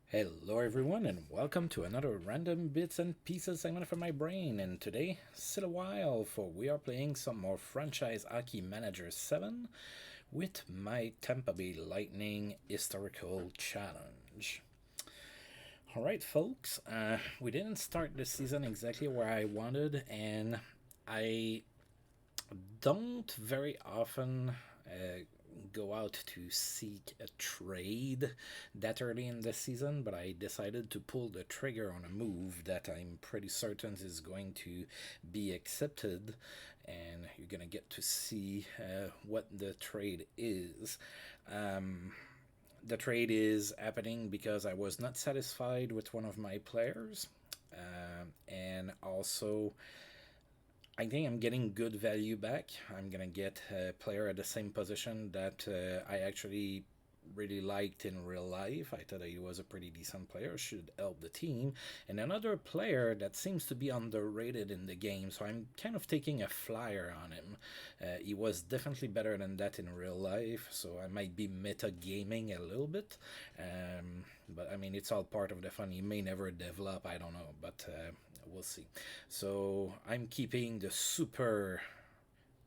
Hello, everyone, and welcome to another random bits and pieces segment from my brain. And today, still a while, for we are playing some more franchise Hockey Manager 7 with my Tampa Bay Lightning historical challenge. Alright, folks, we didn't start the season exactly where I wanted, and I don't very often go out to seek a trade that early in the season, but I decided to pull the trigger on a move that I'm pretty certain is going to be accepted, and you're gonna get to see what the trade is. Um, the trade is happening because I was not satisfied with one of my players, and also I think I'm getting good value back. I'm gonna get a player at the same position that I actually really liked in real life. I thought he was a pretty decent player, should help the team. And another player that seems to be underrated in the game, so I'm kind of taking a flyer on him. He was definitely better than that in real life, so I might be meta gaming a little bit. But I mean, it's all part of the fun. He may never develop, I don't know, but we'll see. So I'm keeping the super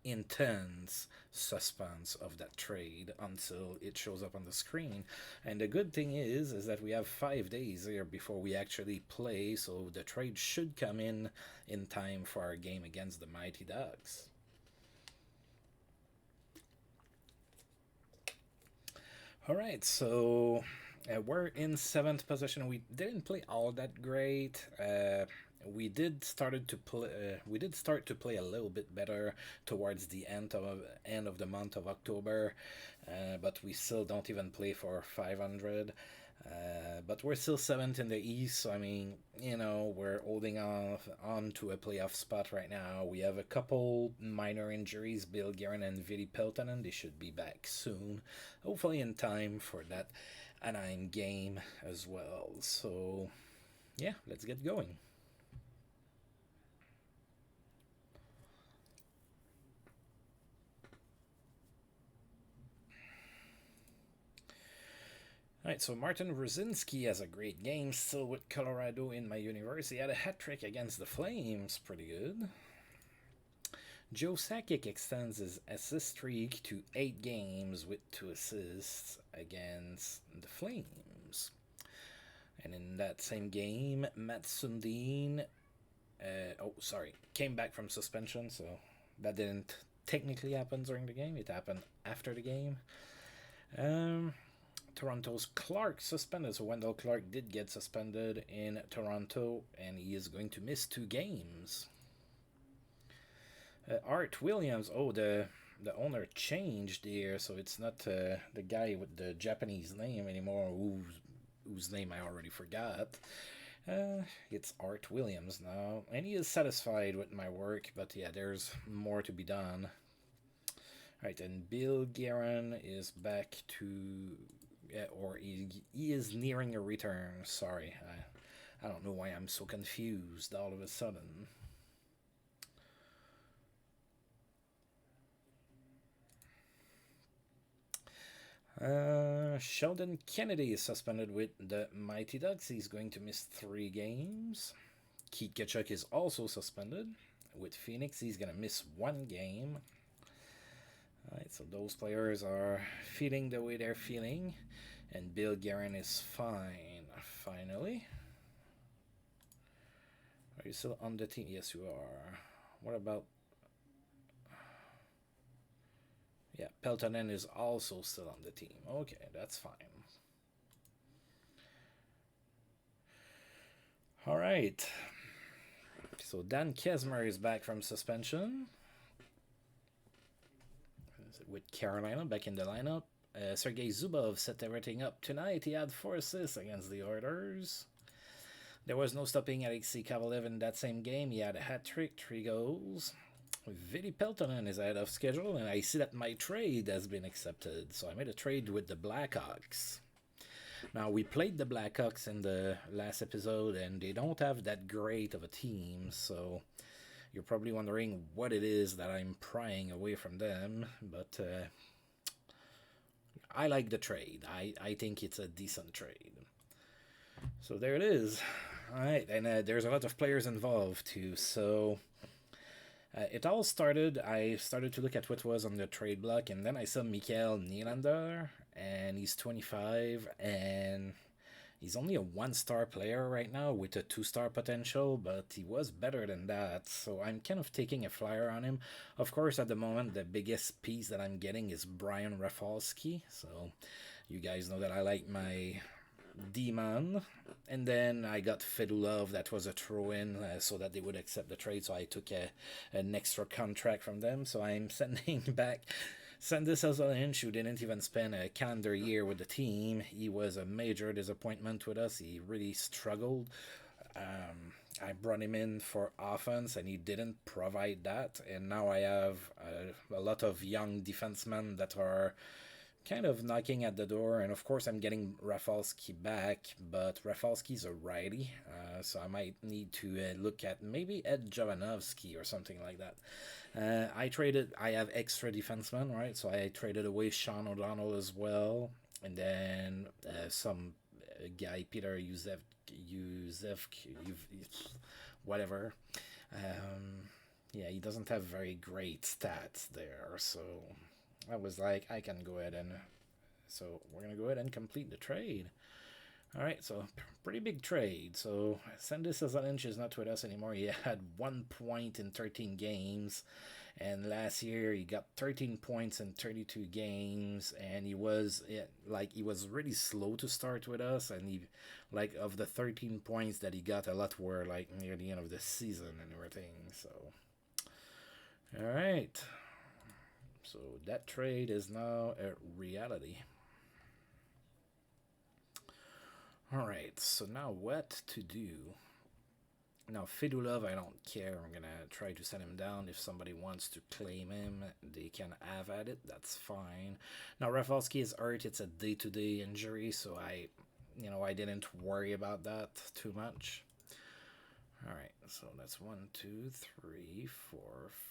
intense suspense of that trade until it shows up on the screen. And the good thing is that we have 5 days here before we actually play, so the trade should come in time for our game against the Mighty Ducks. All right, so we're in seventh position. We didn't play all that great. We did start to play a little bit better towards the end of the month of October, but we still don't even play for 500. But we're still seventh in the East, so I mean, we're holding on to a playoff spot right now. We have a couple minor injuries, Bill Guerin and Vili Peltonen. They should be back soon, hopefully in time for that Anaheim game as well. So, yeah, let's get going. All right, so Martin Rosinski has a great game still with Colorado in my universe. He had a hat trick against the Flames, pretty good. Joe Sakic extends his assist streak to 8 games with 2 assists against the Flames. And in that same game, Matt Sundin, came back from suspension, so that didn't technically happen during the game. It happened after the game. Um, Toronto's Clark suspended, so Wendell Clark did get suspended in Toronto, and he is going to miss 2 games. Art Williams. Oh, the owner changed here, so it's not the guy with the Japanese name anymore, whose name I already forgot. It's Art Williams now, and he is satisfied with my work, but yeah, there's more to be done. Right, and Bill Guerin is back to, or he is nearing a return. Sorry, I don't know why I'm so confused all of a sudden. Sheldon Kennedy is suspended with the Mighty Ducks. He's going to miss 3 games. Keith Kachuk is also suspended with Phoenix. He's going to miss 1 game. All right, so those players are feeling the way they're feeling, and Bill Guerin is fine. Finally, are you still on the team? Yes, you are. What about? Yeah, Peltonen is also still on the team. Okay, that's fine. All right. So Dan Kesmer is back from suspension with Carolina back in the lineup. Sergei Zubov set everything up tonight. He had 4 assists against the Oilers. There was no stopping Alexei Kovalev in that same game. He had a hat trick, 3 goals. Vili Peltonen is ahead of schedule, and I see that my trade has been accepted. So I made a trade with the Blackhawks. Now, we played the Blackhawks in the last episode, and they don't have that great of a team, so you're probably wondering what it is that I'm prying away from them, but I like the trade. I think it's a decent trade. So there it is. All right, and there's a lot of players involved too. So it all started. I started to look at what was on the trade block, and then I saw Mikael Nylander, and he's 25, and he's only a one-star player right now with a two-star potential, but he was better than that. So I'm kind of taking a flyer on him. Of course, at the moment, the biggest piece that I'm getting is Brian Rafalski. So you guys know that I like my D-man. And then I got Fedulov, that was a throw-in, so that they would accept the trade. So I took an extra contract from them. So I'm sending back Sandis Hazelinch, who didn't even spend a calendar year with the team. He was a major disappointment with us. He really struggled. I brought him in for offense, and he didn't provide that. And now I have a lot of young defensemen that are kind of knocking at the door. And of course, I'm getting Rafalski back, but Rafalski's a righty, so I might need to look at maybe Ed Jovanovski or something like that. I have extra defensemen, right? So I traded away Sean O'Donnell as well, and then some guy, Peter Yuzef, whatever. Yeah, he doesn't have very great stats there, so I was like, I can go ahead and. So we're going to go ahead and complete the trade. All right, so pretty big trade. So Sandis Hazelinch is not with us anymore. He had 1 point in 13 games. And last year he got 13 points in 32 games. And he was he was really slow to start with us. And he, like, of the 13 points that he got, a lot were like near the end of the season and everything. So, all right. So that trade is now a reality. Alright, so now what to do? Now, Fedulov, I don't care. I'm going to try to send him down. If somebody wants to claim him, they can have at it. That's fine. Now, Rafalski is hurt. It's a day-to-day injury, so I didn't worry about that too much. Alright, so that's 1, 2, 3, 4,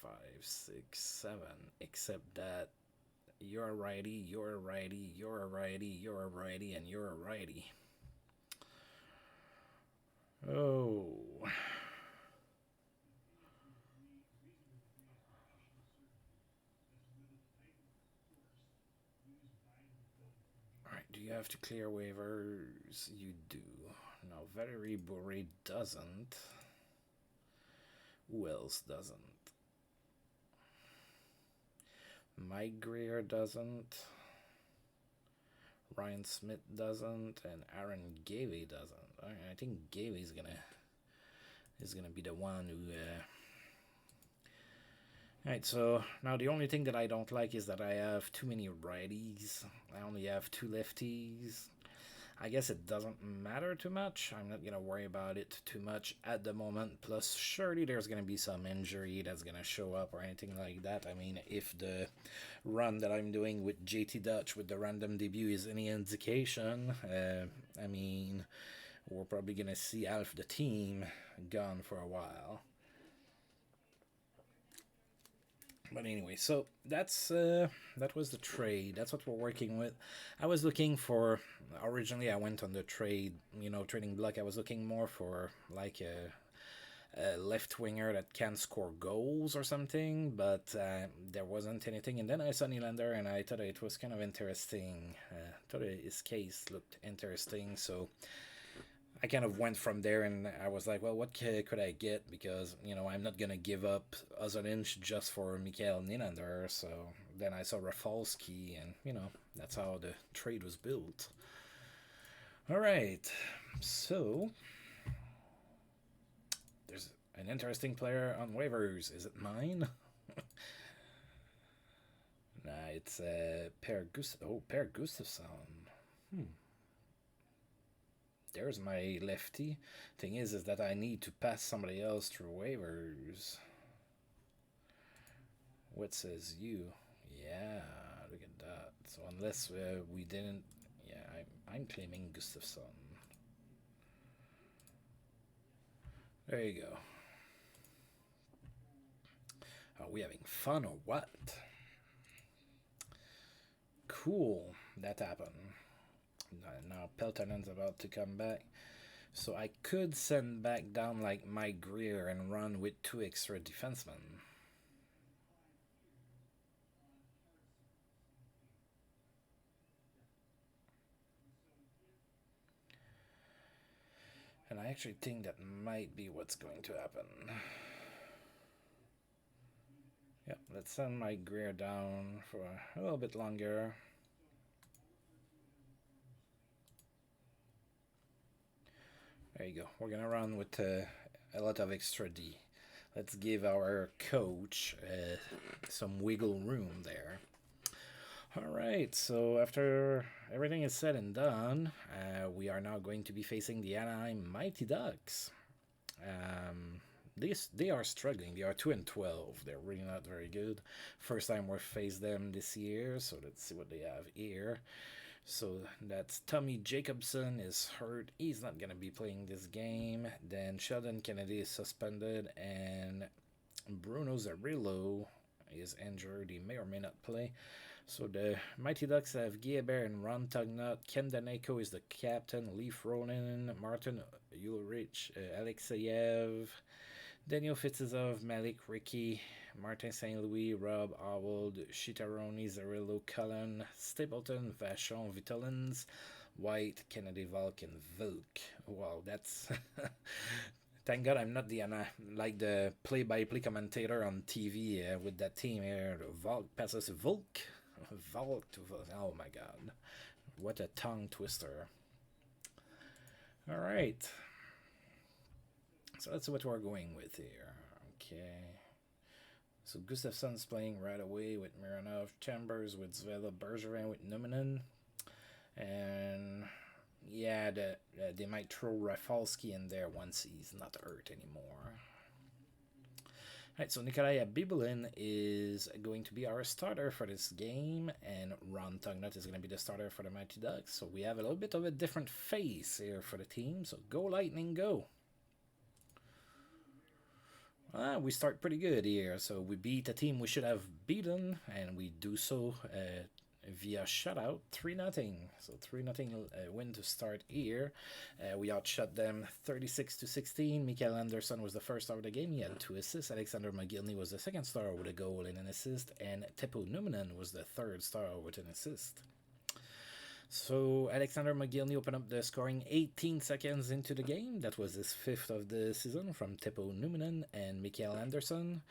5, 6, 7. Except that you're a righty, you're a righty, you're a righty, you're a righty, and you're a righty. Oh. Alright, do you have to clear waivers? You do. No, Valerie Bourré doesn't. Who else doesn't? Mike Greer doesn't. Ryan Smith doesn't, and Aaron Gavey doesn't. I think Gavey's gonna be the one who. Alright, so now the only thing that I don't like is that I have too many righties. I only have 2 lefties. I guess it doesn't matter too much. I'm not gonna worry about it too much at the moment. Plus, surely there's gonna be some injury that's gonna show up or anything like that. I mean, if the run that I'm doing with JT Dutch with the random debut is any indication, I mean, we're probably gonna see half the team gone for a while. But anyway, so that was the trade. That's what we're working with. I was looking for, originally I went on the trading block. I was looking more for like a left winger that can score goals or something, but there wasn't anything. And then I saw Nylander, and I thought it was kind of interesting. Thought his case looked interesting, so I kind of went from there, and I was like, well, what could I get? Because, I'm not going to give up Hazelinch just for Mikael Nylander. So then I saw Rafalski, and, that's how the trade was built. All right. So there's an interesting player on waivers. Is it mine? Nah, it's Per Gustafsson. There's my lefty. Thing is that I need to pass somebody else through waivers. What says you? Yeah, look at that. So unless we didn't, yeah, I'm claiming Gustafsson. There you go. Are we having fun or what? Cool, that happened. Now Peltonen's about to come back. So I could send back down like Mike Greer and run with 2 extra defensemen. And I actually think that might be what's going to happen. Yep, let's send Mike Greer down for a little bit longer. There you go. We're going to run with a lot of extra D. Let's give our coach some wiggle room there. All right, so after everything is said and done, we are now going to be facing the Anaheim Mighty Ducks. They are struggling. They are 2-12. They're really not very good. First time we've faced them this year, so let's see what they have here. So that's Tommy Jacobson is hurt. He's not going to be playing this game. Then Sheldon Kennedy is suspended, and Bruno Zarillo is injured. He may or may not play. So the Mighty Ducks have Guilbert and Ron Tugnut. Ken Daneko is the captain. Leaf Ronan, Martin Ulrich, Alexeyev, Daniel Fitzizov, Malik Ricky, Martin St. Louis, Rob Howald, Shitaroni, Zarillo, Cullen, Stapleton, Vachon, Vitolins, White, Kennedy, Valk, and Volk. Wow, that's... Thank God I'm not like the play-by-play commentator on TV with that team here. Volk passes Volk. Volk to Volk. Oh my God. What a tongue twister. All right. So that's what we're going with here. Okay. So Gustafsson's playing right away with Mironov, Chambers with Zvela, Bergevin with Numminen. And yeah, they might throw Rafalski in there once he's not hurt anymore. Alright, so Nikolai Bibulin is going to be our starter for this game, and Ron Tugnut is going to be the starter for the Mighty Ducks. So we have a little bit of a different face here for the team. So go Lightning, go! We start pretty good here. So we beat a team we should have beaten, and we do so via shutout, 3-0. So 3-0 win to start here. We outshot them 36-16. Mikael Anderson was the first star of the game. He had 2 assists. Alexander McGillney was the second star with a goal and an assist. And Teppo Numminen was the third star with an assist. So Alexander McGillney opened up the scoring 18 seconds into the game. That was his 5th of the season from Teppo Numminen and Mikael Anderson.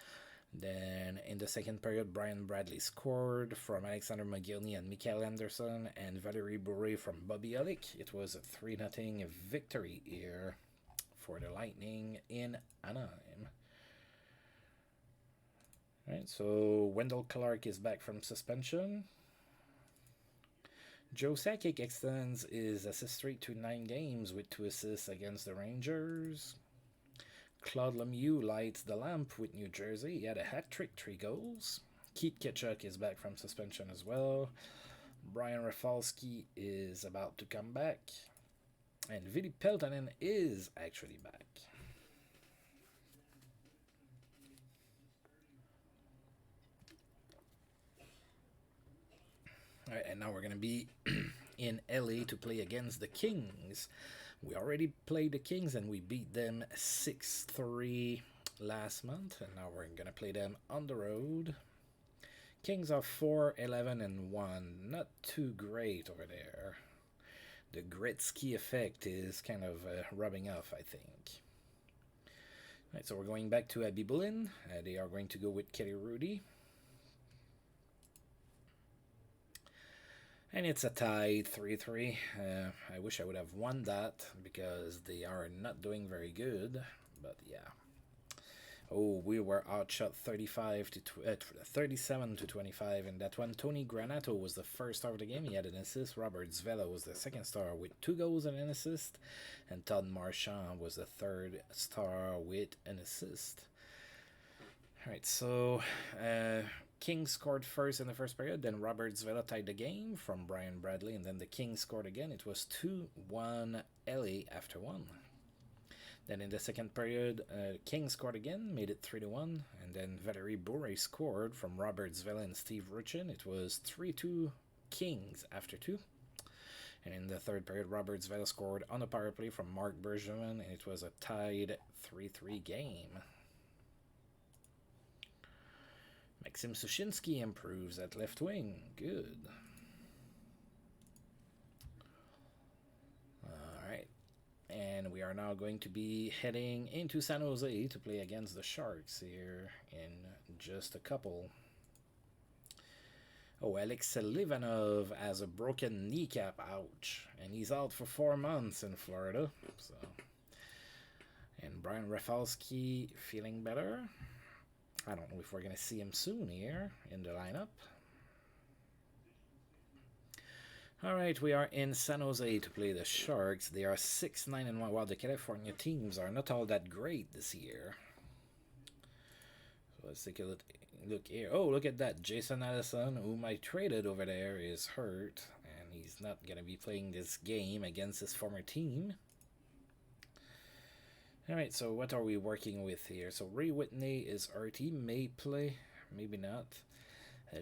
Then in the second period, Brian Bradley scored from Alexander McGillney and Mikael Anderson, and Valerie Bourret from Bobby Olick. It was a 3-0 victory here for the Lightning in Anaheim. Alright, so Wendell Clark is back from suspension. Joe Sakic extends his assist streak to 9 games with 2 assists against the Rangers. Claude Lemieux lights the lamp with New Jersey. He had a hat trick, 3 goals. Keith Ketchuk is back from suspension as well. Brian Rafalski is about to come back. And Vili Peltonen is actually back. All right, and now we're going to be in LA to play against the Kings. We already played the Kings and we beat them 6-3 last month, and now we're going to play them on the road. Kings are 4-11-1. Not too great over there. The Gretzky effect is kind of rubbing off, I think. All right, so we're going back to Bibulin. They are going to go with Kelly Rudy. And it's a tie, 3-3. I wish I would have won that because they are not doing very good. But yeah. Oh, we were outshot 37-25 in that one. Tony Granato was the first star of the game. He had an assist. Robert Zvela was the second star with 2 goals and an assist. And Todd Marchand was the third star with an assist. All right, so Kings scored first in the first period. Then Robert Zvela tied the game from Brian Bradley. And then the Kings scored again. It was 2-1 LA after 1. Then in the second period, Kings scored again, made it 3-1. And then Valerie Bourret scored from Robert Zvela and Steve Ruchin. It was 3-2 Kings after 2. And in the third period, Robert Zvel scored on a power play from Mark Bergevin, and it was a tied 3-3 game. Maxim Sushinsky improves at left wing. Good. Alright. And we are now going to be heading into San Jose to play against the Sharks here in just a couple. Oh, Alex Livanov has a broken kneecap. Ouch. And he's out for 4 months in Florida. So, and Brian Rafalski feeling better. I don't know if we're going to see him soon here in the lineup. Alright, we are in San Jose to play the Sharks. They are 6-9-1. While the California teams are not all that great this year. So let's take a look here. Oh, look at that. Jason Allison, whom I traded over there, is hurt. And he's not going to be playing this game against his former team. Alright, so what are we working with here? So Ray Whitney is hurt. He may play, maybe not.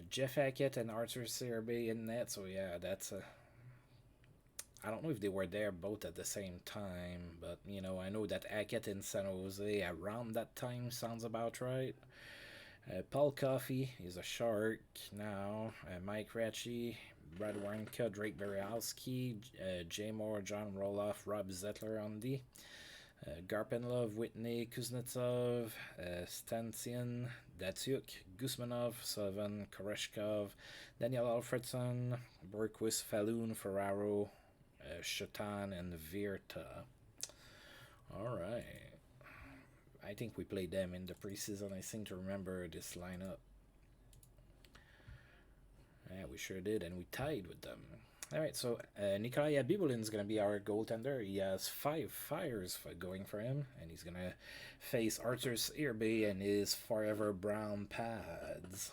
Jeff Hackett and Arthur Serbe in net. So yeah, that's a... I don't know if they were there both at the same time, but you know, I know that Hackett in San Jose around that time sounds about right. Paul Coffey is a Shark now. Mike Ratchie, Brad Warnka, Drake Berehowski, Jay Moore, John Roloff, Rob Zettler on D. Garpenlov, Whitney, Kuznetsov, Stansian, Datsuk, Guzmanov, Sullivan, Koreshkov, Daniel Alfredson, Berquist, Falloon, Ferraro, Shatan, and Virta. Alright. I think we played them in the preseason. I seem to remember this lineup. Yeah, we sure did, and we tied with them. Alright, so Nikolai Abibulin is going to be our goaltender. He has 5 fires going for him, and he's going to face Arthur Irby and his forever brown pads.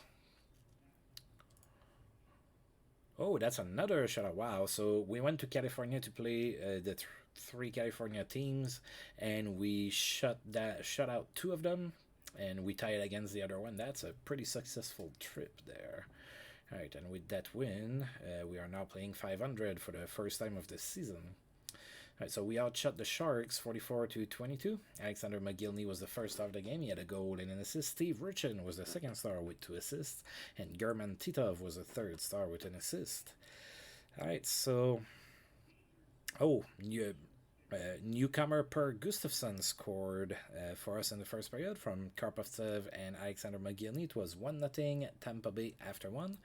Oh, that's another shutout. Wow, so we went to California to play the 3 California teams, and we shut out 2 of them, and we tied against the other one. That's a pretty successful trip there. Alright, and with that win, we are now playing 500 for the first time of this season. Alright, so we outshot the Sharks 44-22. Alexander McGillney was the first star of the game. He had a goal and an assist. Steve Richin was the second star with 2 assists. And German Titov was the third star with an assist. Alright, so... Oh, newcomer Per Gustafsson scored for us in the first period from Karpovtsev and Alexander McGillney. It was 1-0 Tampa Bay after 1.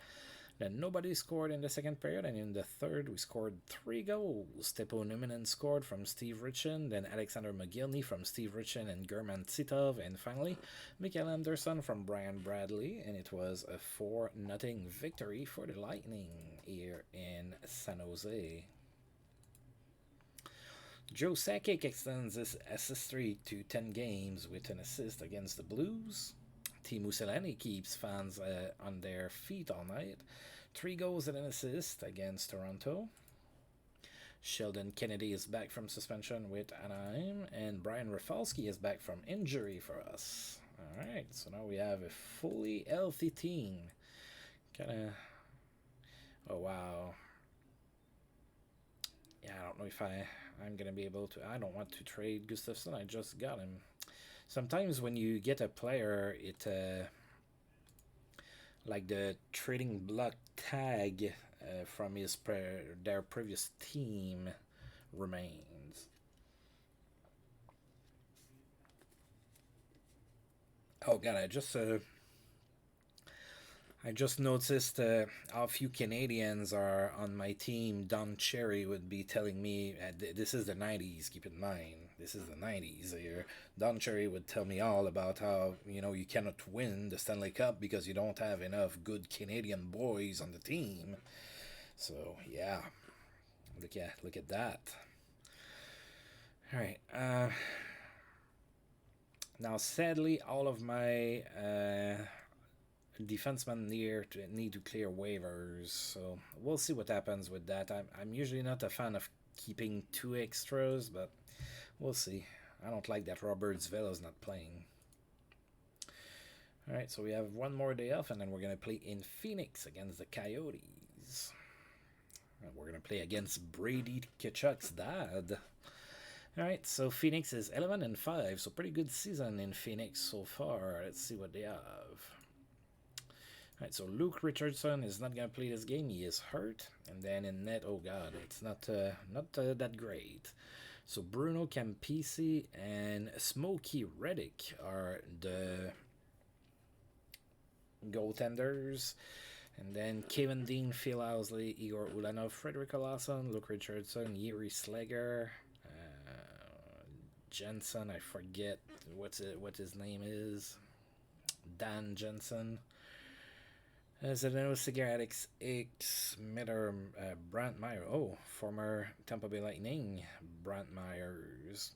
Then nobody scored in the second period, and in the third we scored 3 goals. Teppo Numinen scored from Steve Richin, then Alexander McGillney from Steve Richin and German Titov, and finally Mikael Anderson from Brian Bradley, and it was a 4-0 victory for the Lightning here in San Jose. Joe Sakic extends his assist streak to 10 games with an assist against the Blues. Teemu Selanne keeps fans on their feet all night. 3 goals and an assist against Toronto. Sheldon Kennedy is back from suspension with Anaheim. And Brian Rafalski is back from injury for us. Alright, so now we have a fully healthy team. Oh, wow. Yeah, I don't know if I'm going to be able to... I don't want to trade Gustafsson. I just got him. Sometimes when you get a player, it... like the trading block tag from their previous team remains. Oh, God, I just noticed how few Canadians are on my team. Don Cherry would be telling me, this is the 90s, keep in mind. This is the 90s here. Don Cherry would tell me all about how, you cannot win the Stanley Cup because you don't have enough good Canadian boys on the team. So, yeah. Look at that. All right. Now, sadly, all of my... defensemen need to clear waivers, so we'll see what happens with that. I'm usually not a fan of keeping 2 extras, but we'll see. I don't like that Robert Zvella's not playing. Alright, so we have 1 more day off, and then we're going to play in Phoenix against the Coyotes. We're going to play against Brady Tkachuk's dad. Alright, so Phoenix is 11-5, so pretty good season in Phoenix so far. Let's see what they have. Alright, so Luke Richardson is not going to play this game. He is hurt. And then in net, oh god, it's not that great. So Bruno Campisi and Smokey Reddick are the goaltenders. And then Kevin Dean, Phil Housley, Igor Ulanov, Frederick Olason, Luke Richardson, Yuri Slager, Jensen, I forget what his name is. Dan Jensen. Zdeno Cigaretics X Miller Brant Meyer. Oh, former Tampa Bay Lightning Brant Myers.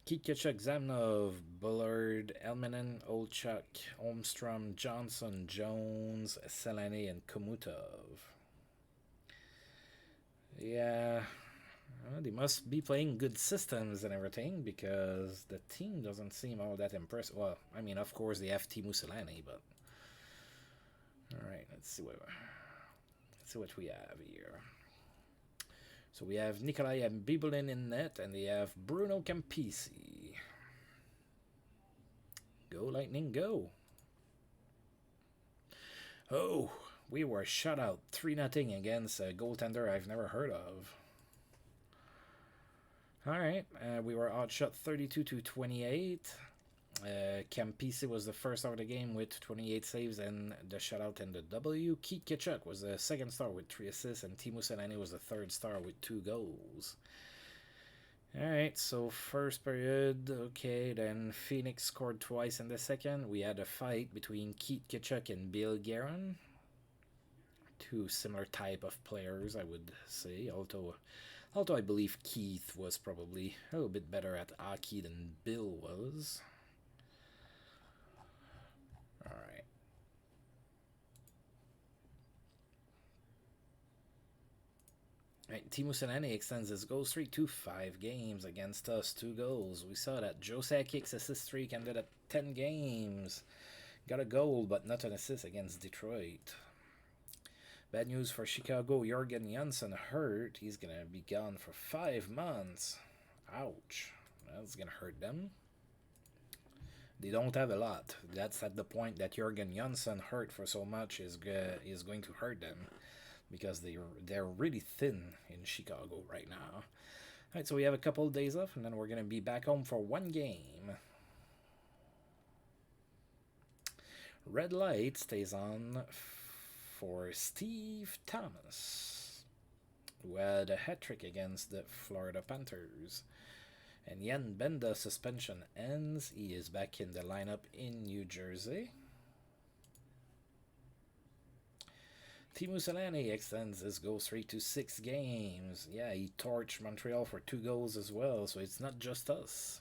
Keith Tkachuk, Zamnov, Bullard, Elmanen, Olchuk, Holmstrom, Johnson, Jones, Selene, and Komutov. Yeah, they must be playing good systems and everything because the team doesn't seem all that impressive. Well, I mean, of course they have Teemu Selene, but all right, let's see what we have here. So we have Nikolai Bibulin in net, and they have Bruno Campisi. Go Lightning, go! Oh, we were shut out 3-0 against a goaltender I've never heard of. Alright, we were outshot 32-28. Campisi was the first star of the game with 28 saves and the shutout and the W. Keith Tkachuk was the second star with 3 assists, and Teemu Selene was the third star with 2 goals. Alright, so first period, okay, then Phoenix scored twice in the second. We had a fight between Keith Tkachuk and Bill Guerin. 2 similar type of players, I would say, although I believe Keith was probably a little bit better at hockey than Bill was. Alright. Right, Teemu Selene extends his goal streak to 5 games against us, 2 goals. We saw that Joe Sakic's assist streak ended at 10 games. Got a goal, but not an assist against Detroit. Bad news for Chicago. Jörgen Jönsson hurt. He's going to be gone for 5 months. Ouch. That's going to hurt them. They don't have a lot. That's at the point that Jörgen Jönsson hurt for so much is going to hurt them. Because they're really thin in Chicago right now. Alright, so we have a couple of days off, and then we're going to be back home for 1 game. Red light stays on for Steve Thomas, who had a hat-trick against the Florida Panthers. And Jan Benda's suspension ends. He is back in the lineup in New Jersey. Teemu Selene extends his goal streak to 6 games. Yeah, he torched Montreal for 2 goals as well, so it's not just us.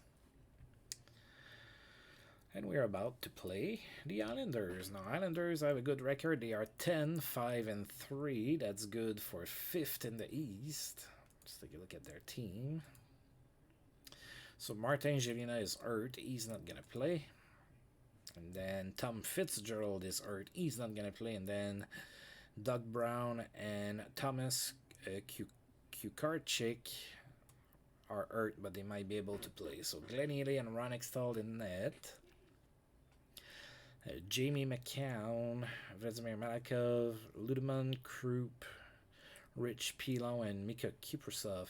And we're about to play the Islanders. Now, Islanders have a good record. They are 10-5-3. That's good for 5th in the East. Let's take a look at their team. So Martin Gelina is hurt. He's not going to play. And then Tom Fitzgerald is hurt. He's not going to play. And then Doug Brown and Thomas Kukarczyk are hurt, but they might be able to play. So Glenn Healy and Ron Extall in net. Jamie McCown, Vladimir Malakov, Ludeman, Krupp, Rich Pilon, and Mika Kiprasov.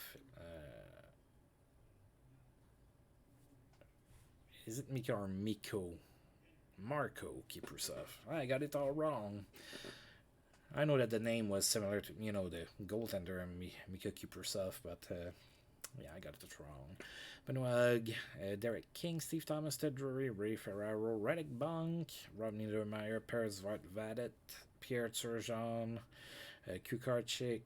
Is it Mika or Miko? Marco Kiprasov. I got it all wrong. I know that the name was similar to, the goaltender and Mika Kiprasov, but yeah, I got it wrong. Benoit, Derek King, Steve Thomas, Ted Drury, Ray Ferraro, Radek Bonk, Rob Niedermeyer, Peres Vadet, Pierre Turgeon, Kukarczyk,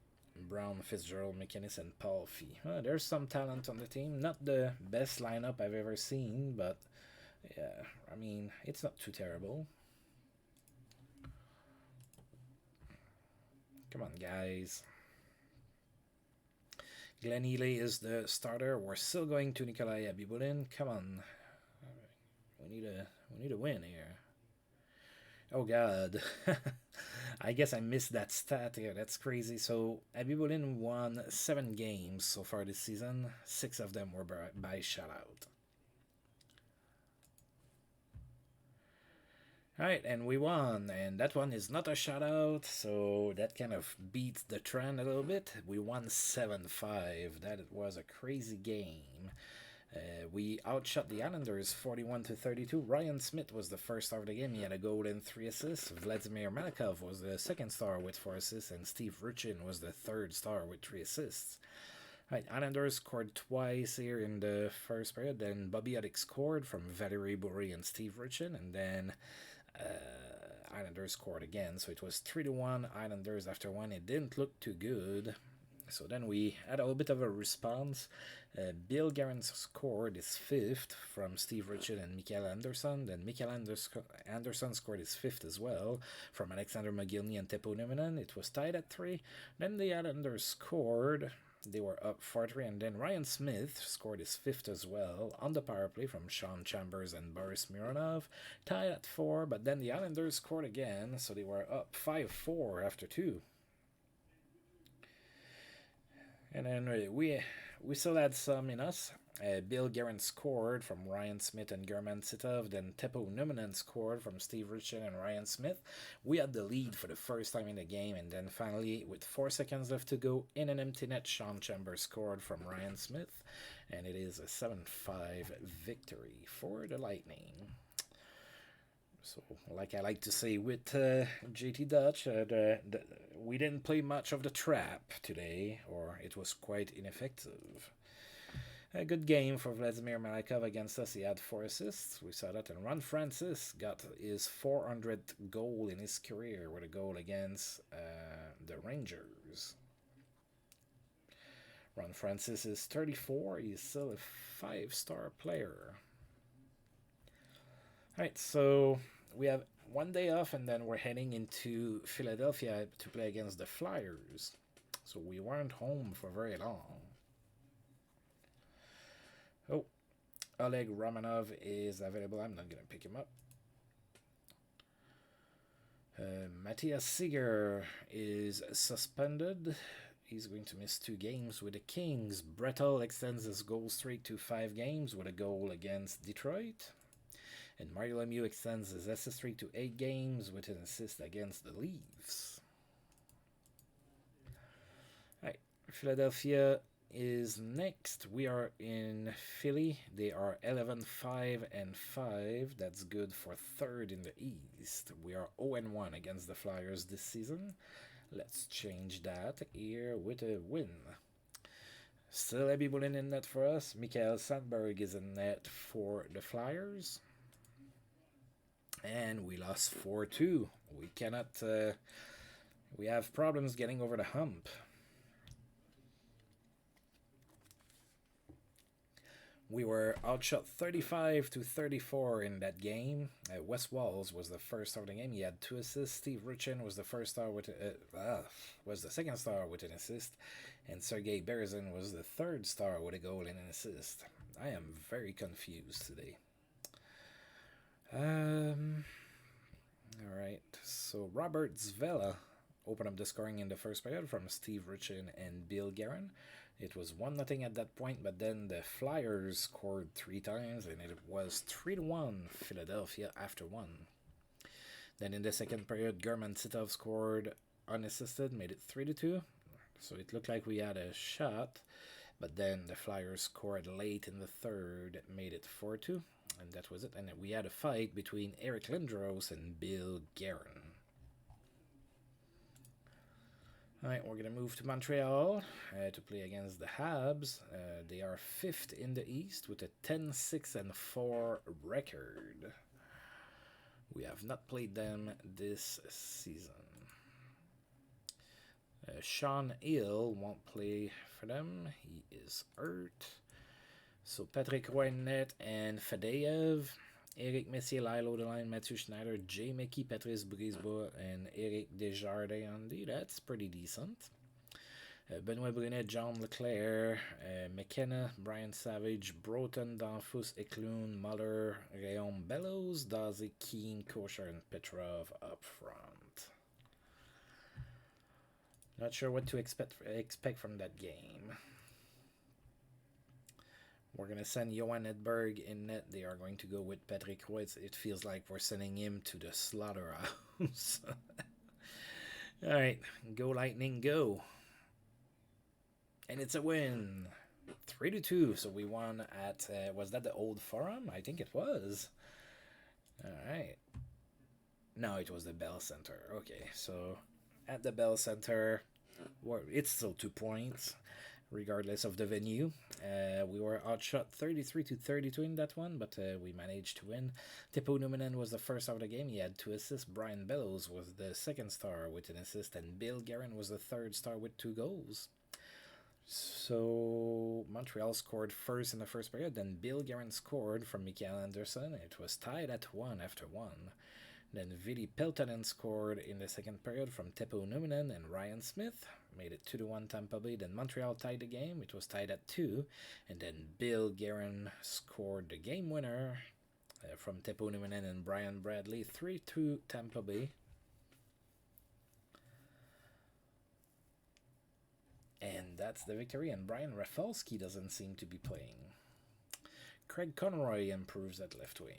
Brown, Fitzgerald, McInnes, and Paul Fee. There's some talent on the team. Not the best lineup I've ever seen, but yeah, I mean, it's not too terrible. Come on, guys. Glenn Healy is the starter. We're still going to Nikolai Bibulin. Come on. We need a win here. Oh God. I guess I missed that stat here. That's crazy. So Abby Boleyn won 7 games so far this season. 6 of them were by shutout. Alright, and we won, and that one is not a shutout, so that kind of beats the trend a little bit. We won 7-5. That was a crazy game. We outshot the Islanders 41-32. Ryan Smith was the first star of the game. He had a goal and 3 assists. Vladimir Malakov was the second star with 4 assists, and Steve Ruchin was the third star with 3 assists. Right, Islanders scored twice here in the first period. Then Bobby Uddick scored from Valerie Bourré and Steve Ruchin, and then Islanders scored again. So it was 3-1 Islanders after one. It didn't look too good. So then we had a little bit of a response. Bill Guerin scored his 5th from Steve Richard and Mikael Anderson. Then Mikael Anderson scored his 5th as well from Alexander McGillney and Teppo Numminen. It was tied at 3. Then the Islanders scored. They were up 4-3, and then Ryan Smith scored his 5th as well on the power play from Sean Chambers and Boris Mironov, tied at 4, but then the Islanders scored again, so they were up 5-4 after 2. And then we still had some in us. Bill Guerin scored from Ryan Smith and German Sitov. Then Teppo Numminen scored from Steve Richard and Ryan Smith. We had the lead for the first time in the game, and then finally, with 4 seconds left to go, in an empty net, Sean Chambers scored from Ryan Smith, and it is a 7-5 victory for the Lightning. So, like I like to say with JT Dutch, we didn't play much of the trap today, or it was quite ineffective. A good game for Vladimir Malakov against us. He had 4 assists. We saw that. And Ron Francis got his 400th goal in his career with a goal against the Rangers. Ron Francis is 34. He's still a 5-star player. Alright, so we have 1 day off, and then we're heading into Philadelphia to play against the Flyers. So we weren't home for very long. Oh, Oleg Romanov is available. I'm not going to pick him up. Matthias Seeger is suspended. He's going to miss 2 games with the Kings. Brett Hull extends his goal streak to 5 games with a goal against Detroit. And Mario Lemieux extends his assist streak to 8 games with an assist against the Leafs. Alright, Philadelphia is next. We are in Philly. They are 11-5-5. That's good for 3rd in the East. We are 0-1 against the Flyers this season. Let's change that here with a win. Still Abby Boleyn in net for us. Mikael Sandberg is in net for the Flyers. And we lost 4-2. We cannot... we have problems getting over the hump. We were outshot 35-34 in that game. Wes Walls was the first star of the game. He had 2 assists. Steve Ruchin was the second star with an assist, and Sergei Berezin was the 3rd star with a goal and an assist. I am very confused today. All right. So Robert Zvela opened up the scoring in the first period from Steve Ruchin and Bill Guerin. It was 1-0 at that point, but then the Flyers scored 3 times, and it was 3-1 Philadelphia after 1. Then in the second period, German Sitov scored unassisted, made it 3-2. So it looked like we had a shot, but then the Flyers scored late in the third, made it 4-2, and that was it. And we had a fight between Eric Lindros and Bill Guerin. Alright, we're going to move to Montreal to play against the Habs. They are 5th in the East with a 10-6-4 record. We have not played them this season. Sean Hill won't play for them. He is hurt. So Patrick Roynet and Fadeev. Eric Messier, Lyle Odeline, Matthew Schneider, Jay Mickey, Patrice Brisebois, and Eric Desjardins. That's pretty decent. Benoit Brunet, John Leclerc, McKenna, Brian Savage, Broughton, Danfus, Eklund, Muller, Réaume, Bellows, Dazi, Keane, Kosher, and Petrov up front. Not sure what to expect from that game. We're going to send Johan Edberg in net. They are going to go with Patrick Roy. It feels like we're sending him to the slaughterhouse. All right, go Lightning, go. And it's a win. 3-2. So we won at, was that the old Forum? I think it was. All right. No, it was the Bell Center. Okay, so at the Bell Center, it's still 2 points, regardless of the venue. We were outshot 33-32 in that one, but we managed to win. Teppo Numminen was the first of the game. He had 2 assists. Brian Bellows was the second star with an assist, and Bill Guerin was the third star with 2 goals. So Montreal scored first in the first period, then Bill Guerin scored from Mikael Anderson. It was tied at 1 after 1. Then Vili Peltonen scored in the second period from Teppo Numminen, and Ryan Smith made it 2-1 Tampa Bay. Then Montreal tied the game. It was tied at 2. And then Bill Guerin scored the game winner from Teppo Numminen and Brian Bradley, 3-2 Tampa Bay. And that's the victory, and Brian Rafalski doesn't seem to be playing. Craig Conroy improves at left wing.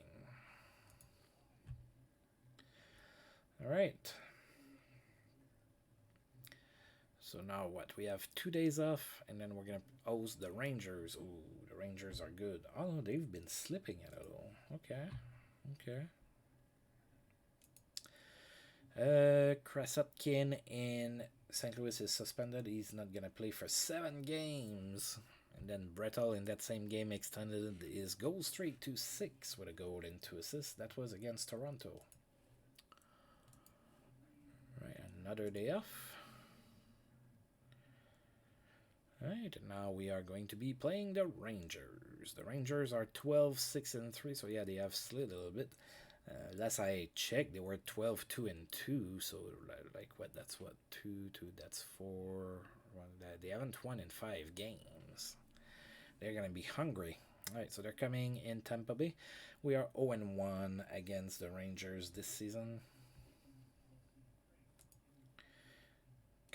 All right. So now what? We have 2 days off, and then we're going to host the Rangers. Ooh, the Rangers are good. Oh, they've been slipping a little. Okay. Krasotkin in St. Louis is suspended. He's not going to play for 7 games. And then Brettel in that same game extended his goal streak to 6 with a goal and 2 assists. That was against Toronto. Right, another day off. Right, now we are going to be playing the Rangers. The Rangers are 12-6-3, so yeah, they have slid a little bit. Last I checked, they were 12-2-2, so like what? That's what 2, that's 4. They haven't won in 5 games. They're gonna be hungry. All right, so they're coming in Tampa Bay. We are 0-1 against the Rangers this season.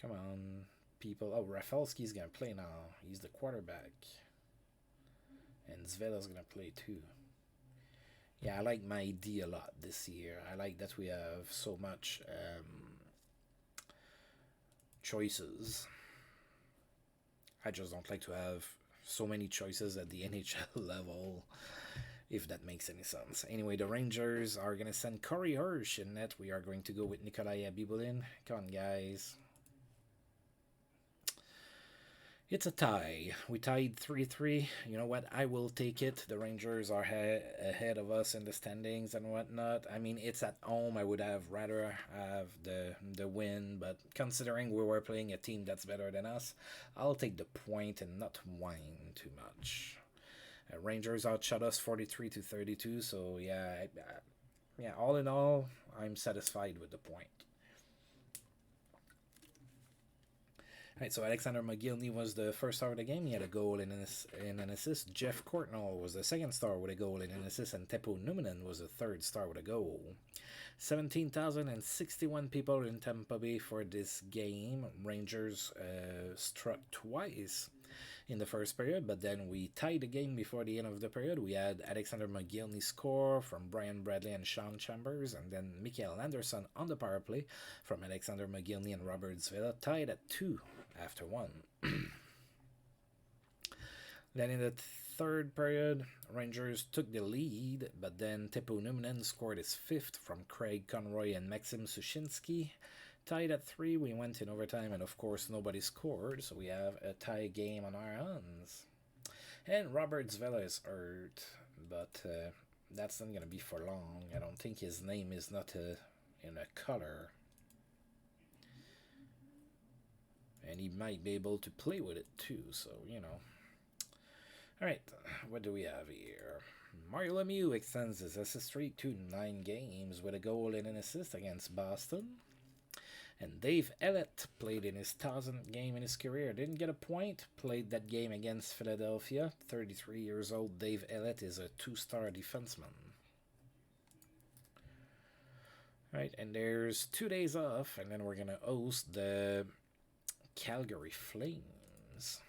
Come on, people. Oh, Rafalski's gonna play now. He's the quarterback, and Zvela's gonna play too. Yeah, I like my D a lot this year. I like that we have so much choices. I just don't like to have so many choices at the NHL level, if that makes any sense. Anyway, the Rangers are going to send Corey Hirsch in net. We are going to go with Nikolai Abibulin. Come on, guys. It's a tie. We tied 3-3. You know what? I will take it. The Rangers are ahead of us in the standings and whatnot. I mean, it's at home. I would have rather have the win, but considering we were playing a team that's better than us, I'll take the point and not whine too much. Rangers outshot us 43-32, so yeah, all in all, I'm satisfied with the point. Right, so Alexander McGillney was the first star of the game. He had a goal and an assist. Jeff Courtnall was the second star with a goal and an assist, and Teppo Numminen was the third star with a goal. 17,061 people in Tampa Bay for this game. Rangers struck twice in the first period, but then we tied the game before the end of the period. We had Alexander McGillney score from Brian Bradley and Sean Chambers, and then Mikael Anderson on the power play from Alexander McGillney and Robert Zvela, tied at 2 after 1. Then in the third period, Rangers took the lead, but then Teppo Numminen scored his 5th from Craig Conroy and Maxim Sushinsky. Tied at 3, we went in overtime, and of course nobody scored, so we have a tie game on our hands. And Robert Zvela is hurt, but that's not going to be for long. I don't think his name is not in a color. And he might be able to play with it too, so, you know. Alright, what do we have here? Mario Lemieux extends his assist streak to 9 games with a goal and an assist against Boston. And Dave Ellett played in his 1000th game in his career. Didn't get a point. Played that game against Philadelphia. 33 years old Dave Ellett is a 2-star defenseman. Right, and there's 2 days off, and then we're going to host the Calgary Flames.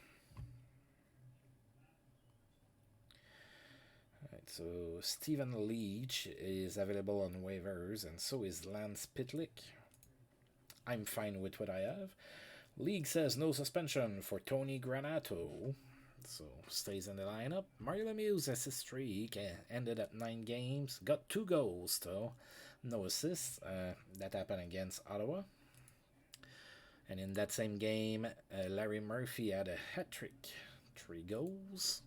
Right, so Stephen Leach is available on waivers, and so is Lance Pitlick. I'm fine with what I have. League says no suspension for Tony Granato, so stays in the lineup. Mario Lemieux assist streak ended at 9 games. Got 2 goals, though. No assists. That happened against Ottawa. And in that same game, Larry Murphy had a hat-trick. 3 goals.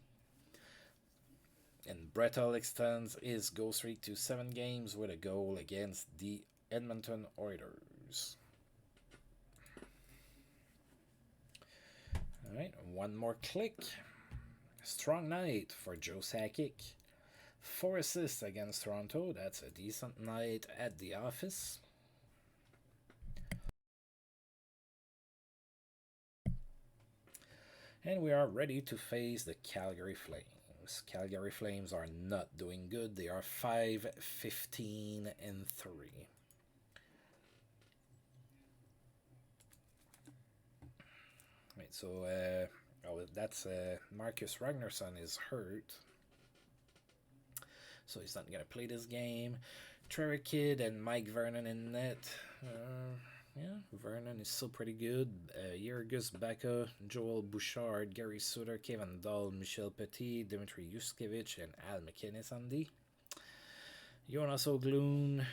And Brettel extends his goal streak to 7 games with a goal against the Edmonton Oilers. Alright, one more click. Strong night for Joe Sakic. 4 assists against Toronto. That's a decent night at the office. And we are ready to face the Calgary Flames. Calgary Flames are not doing good. They are 5-15-3. Right, so that's Marcus Ragnarsson is hurt, so he's not gonna play this game. Trevor Kidd and Mike Vernon in net. Yeah, Vernon is still pretty good. Jurgis Baka, Joel Bouchard, Gary Suter, Kevin Dahl, Michel Petit, Dmitry Yuskevich, and Al McInnes on D. Jonas Ogloon,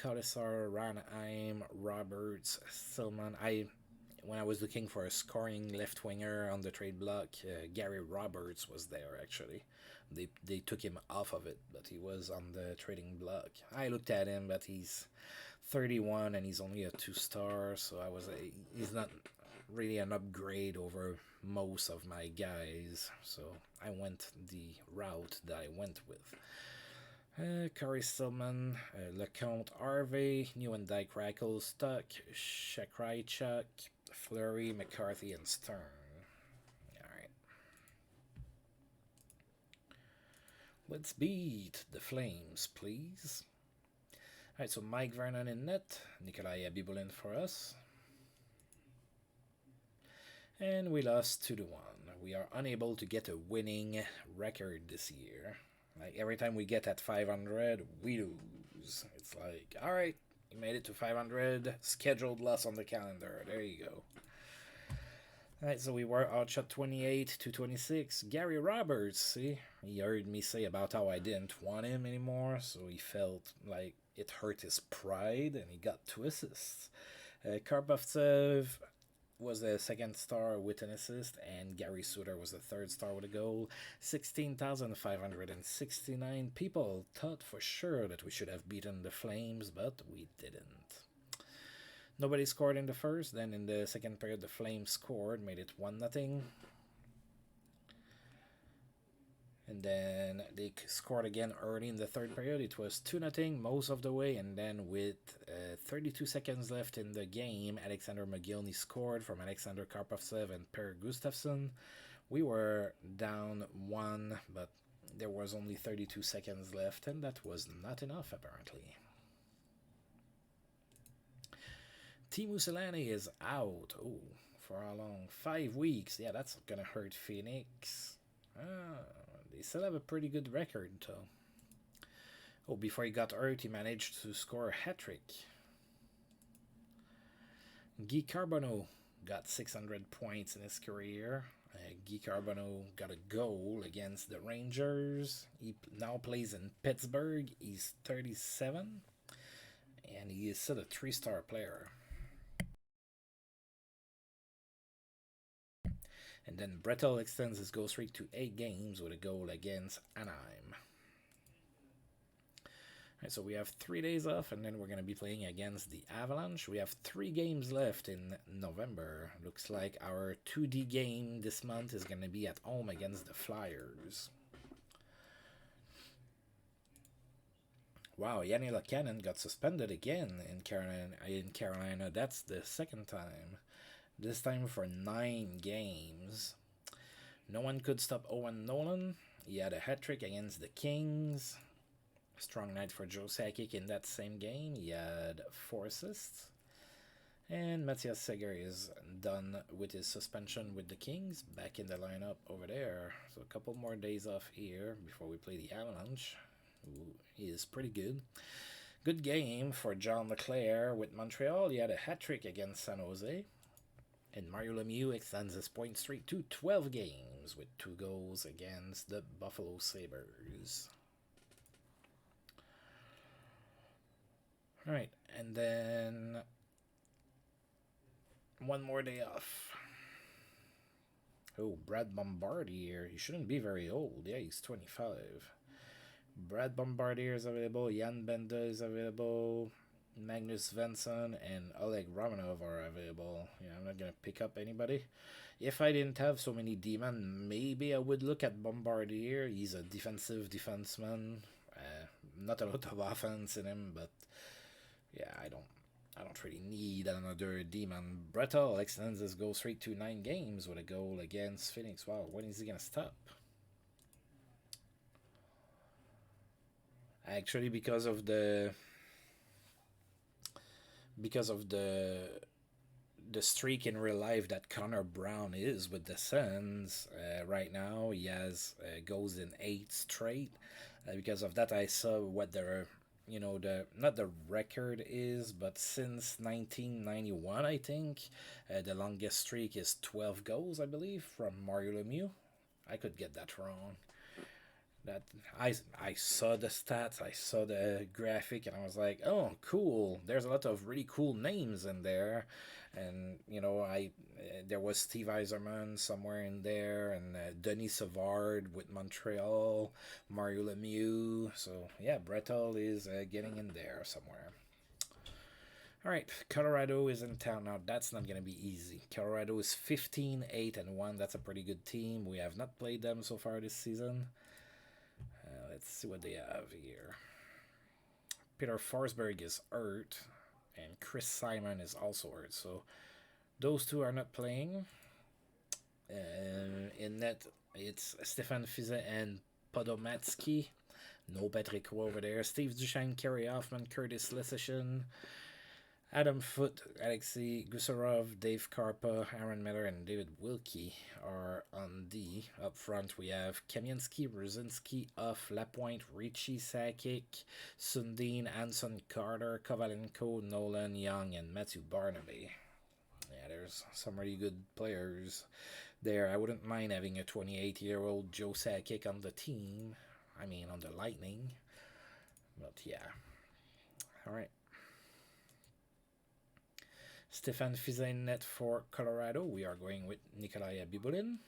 Colasar, Ranheim, Roberts, Stillman. When I was looking for a scoring left winger on the trade block, Gary Roberts was there actually. They took him off of it, but he was on the trading block. I looked at him, but he's 31 and he's only a 2-star, so he's not really an upgrade over most of my guys. So I went the route that I went with. Corey Stillman, LeConte Harvey, Nieuwendyk, Rackle, Stuck, Shakraichuk, Fleury, McCarthy, and Stern. Alright. Let's beat the Flames, please. Alright, so Mike Vernon in net, Nikolai Abibulin for us. And we lost 2-1. We are unable to get a winning record this year. Like every time we get at 500, we lose. It's like, alright, you made it to 500, scheduled loss on the calendar. There you go. Alright, so we were outshot 28-26. Gary Roberts, see, he heard me say about how I didn't want him anymore, so he felt like it hurt his pride, and he got 2 assists. Karpovtsev was the 2nd star with an assist, and Gary Suter was the 3rd star with a goal. 16,569 people thought for sure that we should have beaten the Flames, but we didn't. Nobody scored in the first. Then in the second period, the Flames scored, made it 1-0. And then they scored again early in the third period. It was 2-0 most of the way. And then with 32 seconds left in the game, Alexander Mogilny scored from Alexander Karpovtsev and Per Gustafsson. We were down 1, but there was only 32 seconds left, and that was not enough, apparently. Teemu Selanne is out. Oh, for how long? 5 weeks. Yeah, that's gonna hurt Phoenix. They still have a pretty good record, though. Oh, before he got hurt, he managed to score a hat-trick. Guy Carbonneau got 600 points in his career. Guy Carbonneau got a goal against the Rangers. He now plays in Pittsburgh. He's 37, and he is still a 3-star player. And then Brettel extends his goal streak to 8 games with a goal against Anaheim. Right, so we have 3 days off, and then we're going to be playing against the Avalanche. We have 3 games left in November. Looks like our 2D game this month is going to be at home against the Flyers. Wow, Yanni Lakanen got suspended again in Carolina. That's the second time. This time for 9 games. No one could stop Owen Nolan. He had a hat trick against the Kings. Strong night for Joe Sakic in that same game. He had 4 assists. And Matthias Seger is done with his suspension with the Kings. Back in the lineup over there. So a couple more days off here before we play the Avalanche. Ooh, he is pretty good. Good game for John Leclerc with Montreal. He had a hat trick against San Jose. And Mario Lemieux extends his point streak to 12 games with 2 goals against the Buffalo Sabres. Alright, and then one more day off. Oh, Brad Bombardier. He shouldn't be very old. Yeah, he's 25. Brad Bombardier is available. Jan Benda is available. Magnus Svensson and Oleg Romanov are available. Yeah, I'm not going to pick up anybody. If I didn't have so many D-men, maybe I would look at Bombardier. He's a defensive defenseman. Not a lot of offense in him, but yeah, I don't really need another D-man. Brettel extends his goal streak to 9 games with a goal against Phoenix. Wow, when is he going to stop? Actually, because of the streak in real life that Connor Brown is with the Sens right now, he has goes in 8 straight. Because of that, I saw what the not the record is, but since 1991, I think the longest streak is 12 goals, I believe, from Mario Lemieux. I could get that wrong. That I saw the stats, I saw the graphic, and I was like, oh, cool. There's a lot of really cool names in there, and there was Steve Yzerman somewhere in there, and Denis Savard with Montreal, Mario Lemieux. So yeah, Brettel is getting in there somewhere. All right, Colorado is in town now. That's not going to be easy. Colorado is 15-8-1. That's a pretty good team. We have not played them so far this season. Let's see what they have here. Peter Forsberg is hurt, and Chris Simon is also hurt. So those two are not playing. In net, it's Stefan Fiset and Podomatsky. No Patrick Roy over there. Steve Duchesne, Kerry Hoffman, Curtis Leseshin, Adam Foote, Alexei Gusarov, Dave Karpa, Aaron Miller, and David Wilkie are on D. Up front, we have Kamiensky, Brzezinski, Off, Lapointe, Ricci, Sakic, Sundin, Anson Carter, Kovalenko, Nolan, Young, and Matthew Barnaby. Yeah, there's some really good players there. I wouldn't mind having a 28-year-old Joe Sakic on the team. I mean, on the Lightning. But yeah. All right. Stefan Fiset net for Colorado. We are going with Nikolai Abibulin.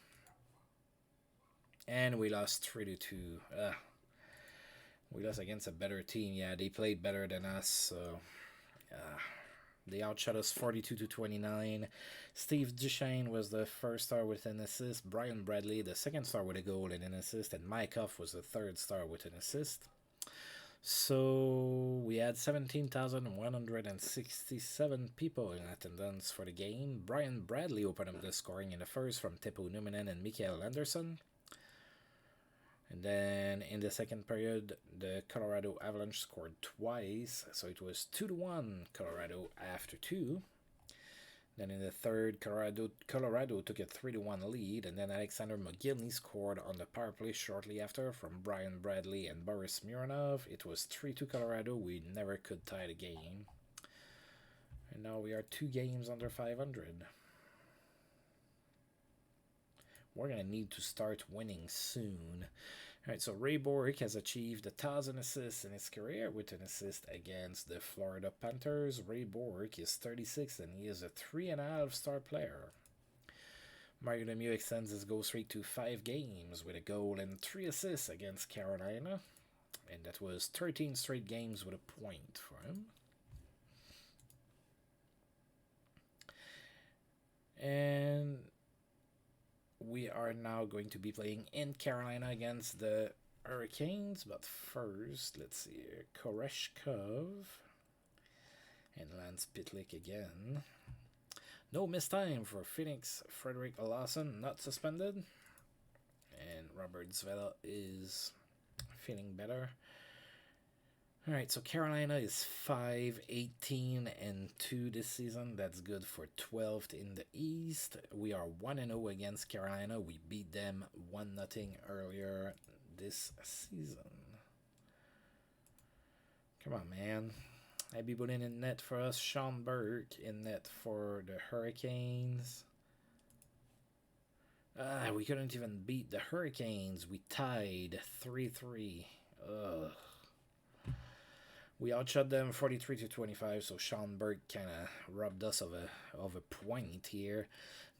And we lost 3-2. We lost against a better team. Yeah, they played better than us. So, they outshot us 42-29. Steve Duchesne was the first star with an assist. Brian Bradley, the second star with a goal and an assist. And Mike Huff was the third star with an assist. So we had 17,167 people in attendance for the game. Brian Bradley opened up the scoring in the first from Teppo Numminen and Mikael Anderson. And then in the second period, the Colorado Avalanche scored twice. So it was 2-1 Colorado after 2. Then in the third, Colorado took a 3-1 lead, and then Alexander McGillney scored on the power play shortly after from Brian Bradley and Boris Mironov. It was 3-2 Colorado. We never could tie the game. And now we are 2 games under 500. We're going to need to start winning soon. Alright, so Ray Bourque has achieved 1,000 assists in his career with an assist against the Florida Panthers. Ray Bourque is 36 and he is a 3.5-star player. Mario Lemieux extends his goal streak to 5 games with a goal and 3 assists against Carolina. And that was 13 straight games with a point for him. And we are now going to be playing in Carolina against the Hurricanes, but first, let's see here. Koreshkov and Lance Pitlick again. No missed time for Phoenix. Frederick Lawson not suspended. And Robert Zvela is feeling better. Alright, so Carolina is 5-18-2 this season. That's good for 12th in the East. We are 1-0 against Carolina. We beat them 1-0 earlier this season. Come on, man. Abby Boudin in net for us. Sean Burke in net for the Hurricanes. We couldn't even beat the Hurricanes. We tied 3-3. Ugh. We outshot them 43-25, so Sean Burke kind of robbed us of a point here.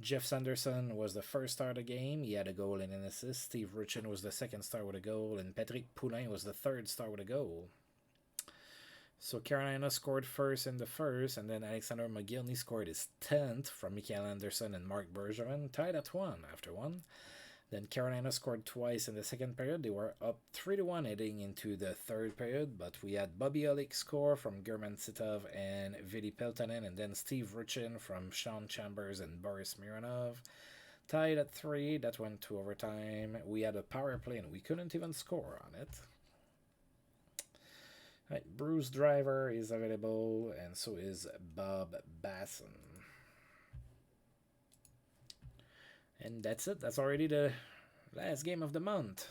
Jeff Sanderson was the first star of the game. He had a goal and an assist. Steve Ruchin was the second star with a goal, and Patrick Poulin was the third star with a goal. So Carolina scored first in the first, and then Alexander McGillney scored his 10th from Mikael Anderson and Mark Bergevin, tied at 1 after 1. Then Carolina scored twice in the second period. They were up 3-1 heading into the third period, but we had Bobby Olik score from German Sitov and Vili Peltonen, and then Steve Ruchin from Sean Chambers and Boris Mironov. Tied at 3. That went to overtime. We had a power play, and we couldn't even score on it. Right, Bruce Driver is available, and so is Bob Basson. And that's it. That's already the last game of the month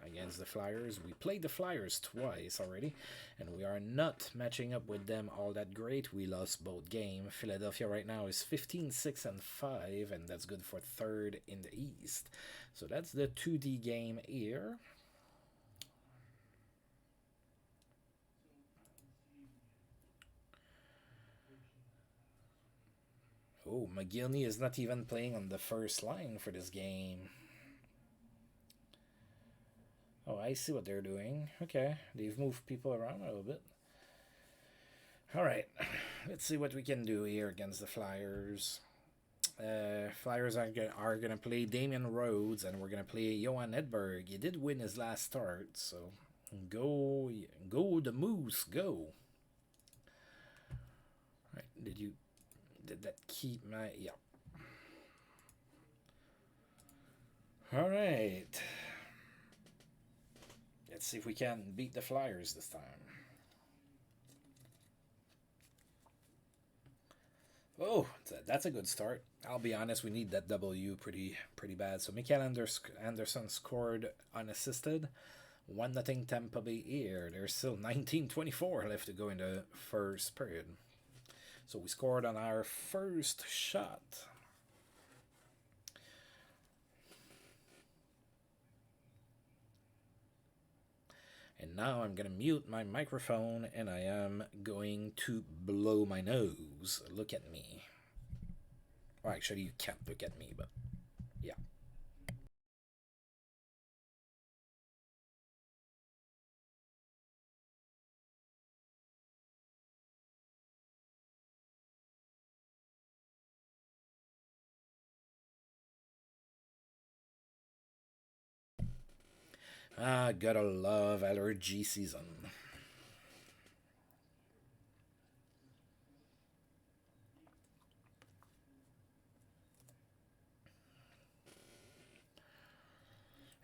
against the Flyers. We played the Flyers twice already, and we are not matching up with them all that great. We lost both games. Philadelphia right now is 15-6-5, and that's good for third in the East. So that's the 2D game here. Oh, McGillney is not even playing on the first line for this game. Oh, I see what they're doing. Okay, they've moved people around a little bit. Alright, let's see what we can do here against the Flyers. Flyers are going to play Damian Rhodes, and we're going to play Johan Edberg. He did win his last start, so go the Moose, go. Right, did that keep my... Yeah. Alright. Let's see if we can beat the Flyers this time. Oh, that's a good start. I'll be honest, we need that W pretty bad. So Mikael Anderson scored unassisted. 1-0 Tampa Bay here. There's still 19:24 left to go in the first period. So we scored on our first shot. And now I'm going to mute my microphone, and I am going to blow my nose. Look at me. Well, actually, you can't look at me, but yeah. Gotta love allergy season.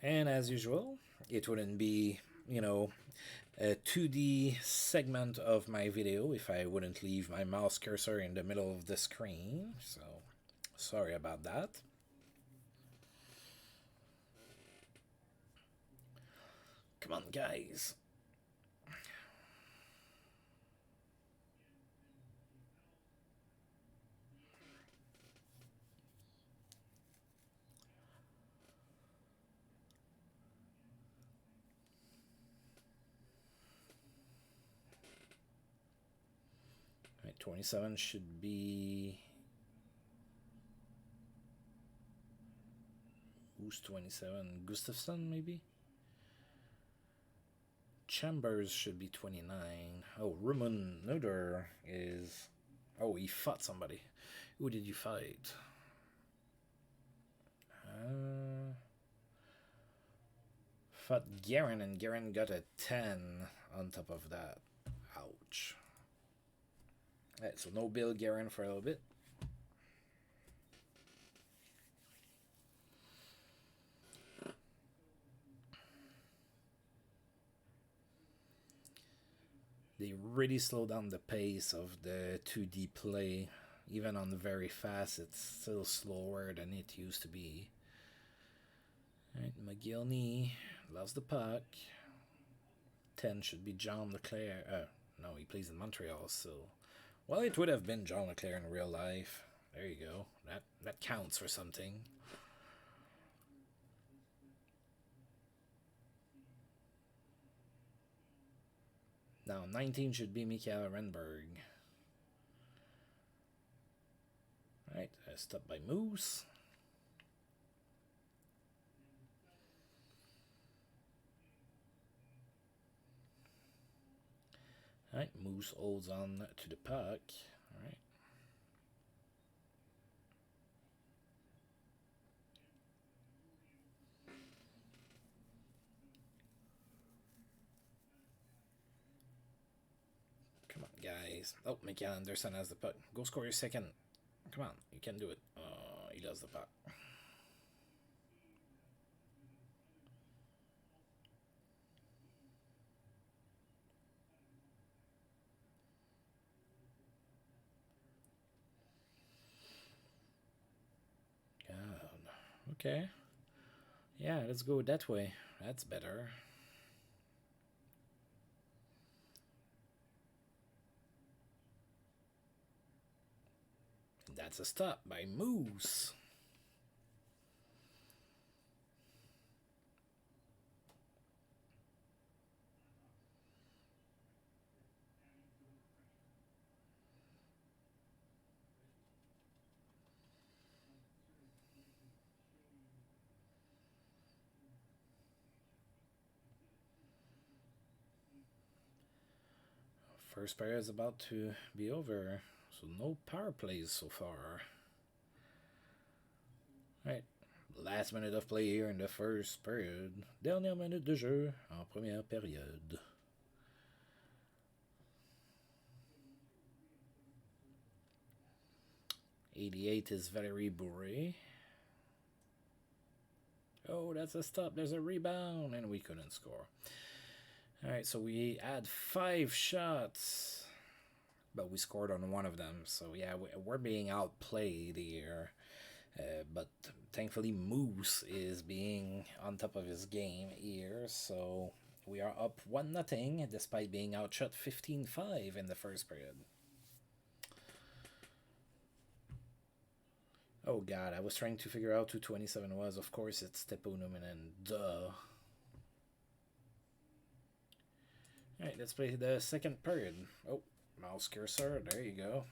And as usual, it wouldn't be, a 2D segment of my video if I wouldn't leave my mouse cursor in the middle of the screen. So, sorry about that. Come on, guys. All right, 27 should be... Who's 27? Gustafsson, maybe? Chambers should be 29. Oh, Rumun Nuder is... Oh, he fought somebody. Who did you fight? Fought Garen, and Garen got a 10 on top of that. Ouch. Alright, so no Bill Garen for a little bit. They really slow down the pace of the 2D play. Even on the very fast, it's still slower than it used to be. Alright, McGillney loves the puck. 10 should be John Leclerc. No, he plays in Montreal, so... Well, it would have been John Leclerc in real life. There you go. That counts for something. Now, 19 should be Mikael Renberg. Alright, stopped by Moose. Alright, Moose holds on to the puck. Alright. Come on, guys. Oh, Mikael Anderson has the puck. Go score your second. Come on, you can do it. He does the puck. Okay. Yeah, let's go that way. That's better. That's a stop by Moose. First period is about to be over, so no power plays so far. Right, last minute of play here in the first period. Dernière minute de jeu en première période. '88 is Valerie Bourré. Oh, that's a stop. There's a rebound, and we couldn't score. Alright, so we had 5 shots, but we scored on one of them. So yeah, we're being outplayed here. But thankfully Moose is being on top of his game here. So we are up 1-0 despite being outshot 15-5 in the first period. Oh god, I was trying to figure out who 27 was. Of course it's Teppo Numminen. Duh. Alright, let's play the second period. Oh, mouse cursor, there you go.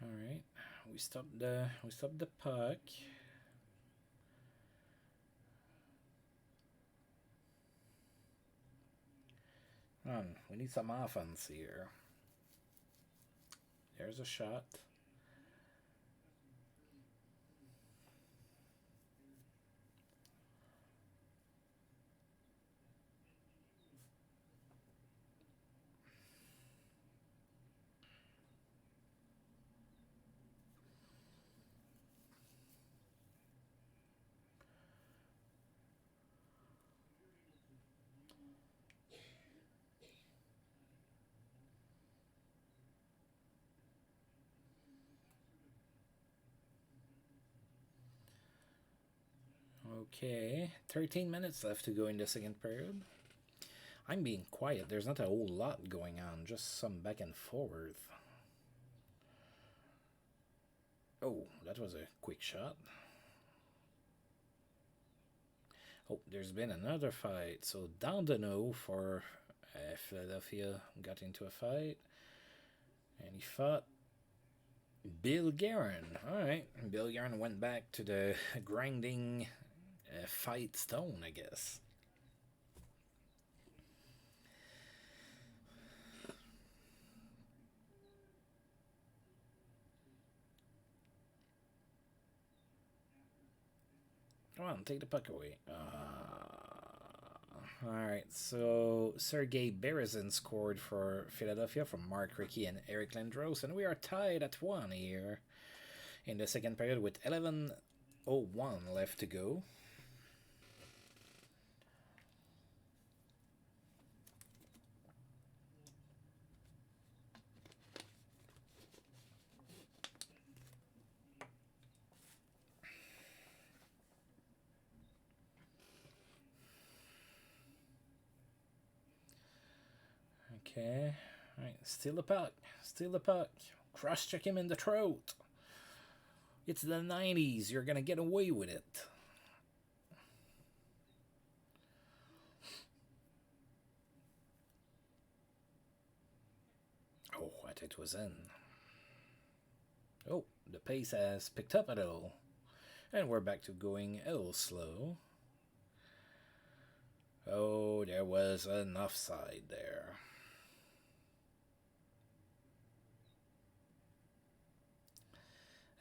Alright, we stopped the puck. We need some offense here. There's a shot. Okay, 13 minutes left to go in the second period. I'm being quiet. There's not a whole lot going on, just some back and forth. Oh, that was a quick shot. Oh, there's been another fight. So down the no for Philadelphia got into a fight. And he fought Bill Guerin. Alright. Bill Guerin went back to the grinding fight stone, I guess. Come on, take the puck away. Alright, so Sergei Berezin scored for Philadelphia from Mark Rickey and Eric Lindros, and we are tied at 1 here in the second period with 11:01 left to go. Okay. Alright, steal the puck. Steal the puck. Cross check him in the throat. It's the 90s. You're going to get away with it. Oh, I thought it was in. Oh, the pace has picked up a little. And we're back to going a little slow. Oh, there was an offside there.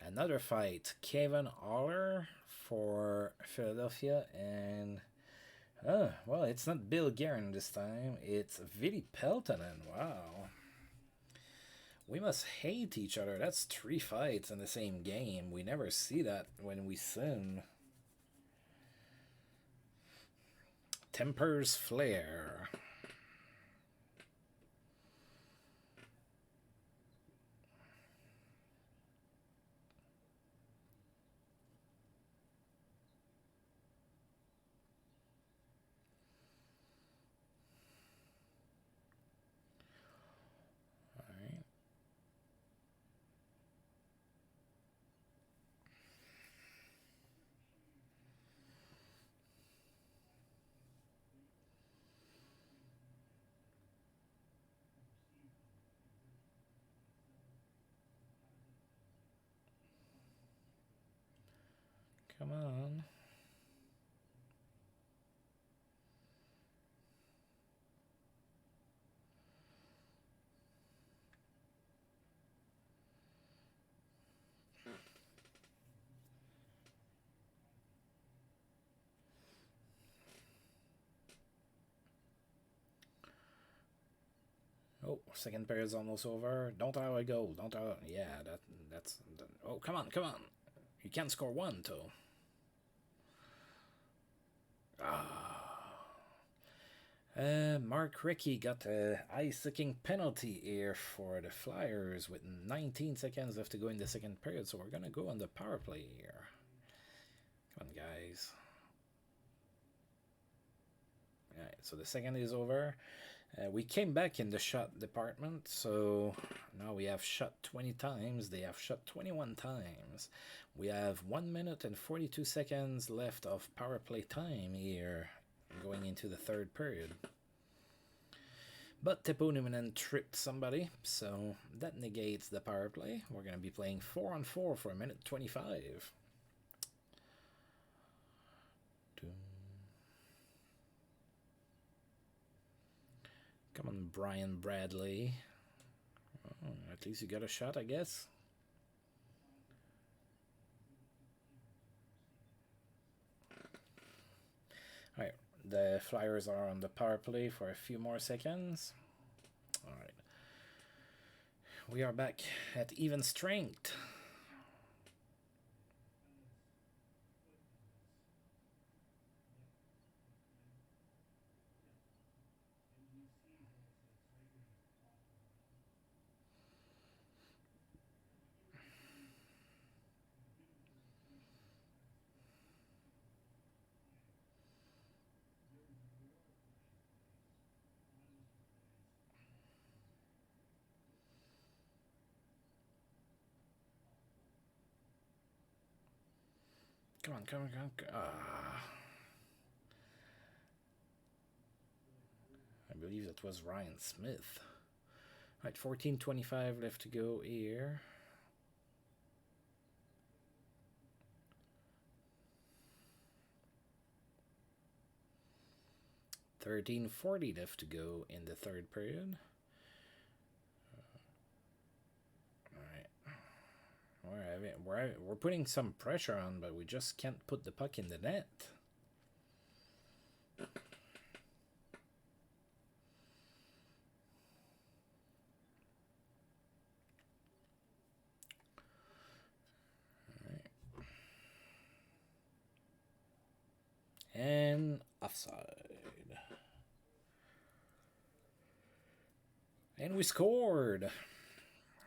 Another fight. Kevin Aller for Philadelphia. And, well, it's not Bill Guerin this time. It's Vili Peltonen. Wow. We must hate each other. That's 3 fights in the same game. We never see that when we sim. Tempers flare. Come on. Oh, second period's almost over. Don't allow a goal. Don't allow. Yeah, that's. Oh, come on, come on. You can't score one, though. Mark Rickey got a eye-sucking penalty here for the Flyers with 19 seconds left to go in the second period, so we're gonna go on the power play here. Come on, guys. Alright, so the second is over. We came back in the shot department, so now we have shot 20 times. They have shot 21 times. We have 1 minute and 42 seconds left of power play time here, going into the third period. But Teppo Numminen tripped somebody, so that negates the power play. We're going to be playing 4-on-4 for 1:25. Come on, Brian Bradley. Oh, at least you got a shot, I guess. Alright, the Flyers are on the power play for a few more seconds. Alright. We are back at even strength. Come on, come on, come on. I believe that was Ryan Smith. Right, 14:25 left to go here. $13.40 left to go in the third period. We're putting some pressure on, but we just can't put the puck in the net. And offside. And we scored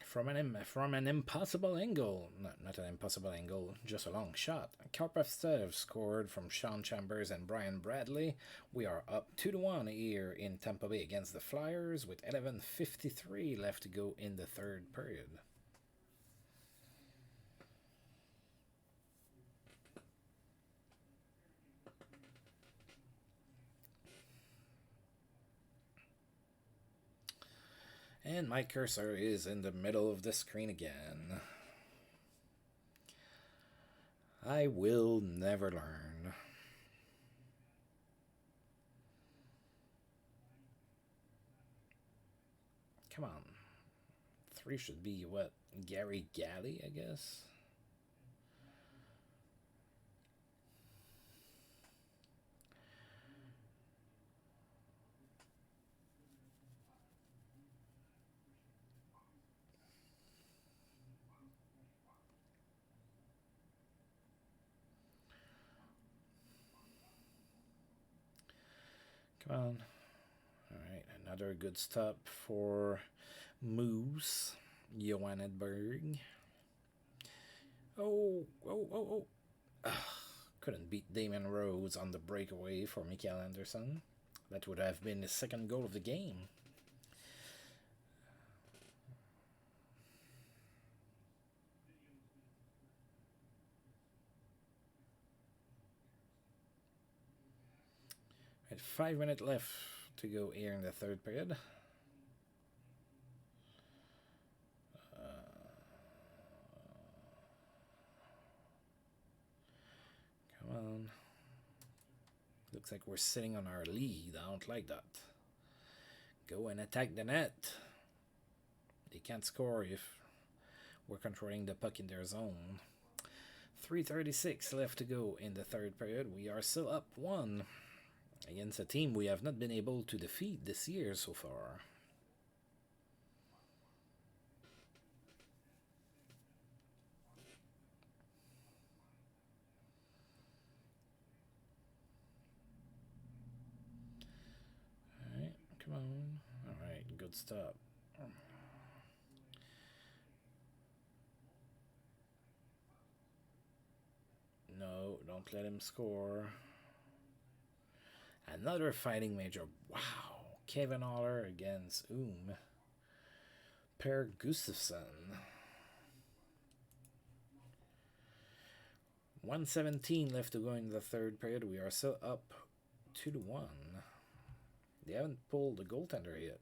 from an impossible angle. Not an impossible angle, just a long shot. Karpovtsev scored from Sean Chambers and Brian Bradley. We are up 2-1 here in Tampa Bay against the Flyers with 11:53 left to go in the third period. And my cursor is in the middle of the screen again. I will never learn. Come on. 3 should be what? Gary Galley, I guess? Come on. Alright, another good stop for Moose. Johan Edberg. Oh. Couldn't beat Damon Rhodes on the breakaway for Mikael Anderson. That would have been his second goal of the game. At 5 minutes left to go here in the third period. Come on. Looks like we're sitting on our lead. I don't like that. Go and attack the net. They can't score if we're controlling the puck in their zone. 3:36 left to go in the third period. We are still up 1 against a team we have not been able to defeat this year so far. Alright, come on. Alright, good stop. No, don't let him score. Another fighting major. Wow. Kevin Aller against Per Gustafsson. 1:17 left to go in the third period. We are still up 2-1. They haven't pulled the goaltender yet.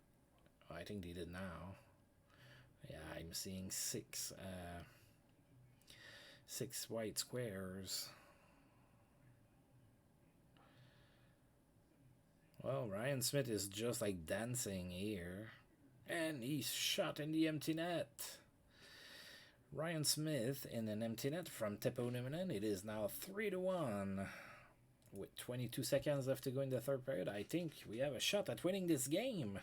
Oh, I think they did now. Yeah, I'm seeing six white squares. Well, Ryan Smith is just like dancing here. And he's shot in the empty net. Ryan Smith in an empty net from Teppo Numminen. It is now 3-1. With 22 seconds left to go in the third period, I think we have a shot at winning this game.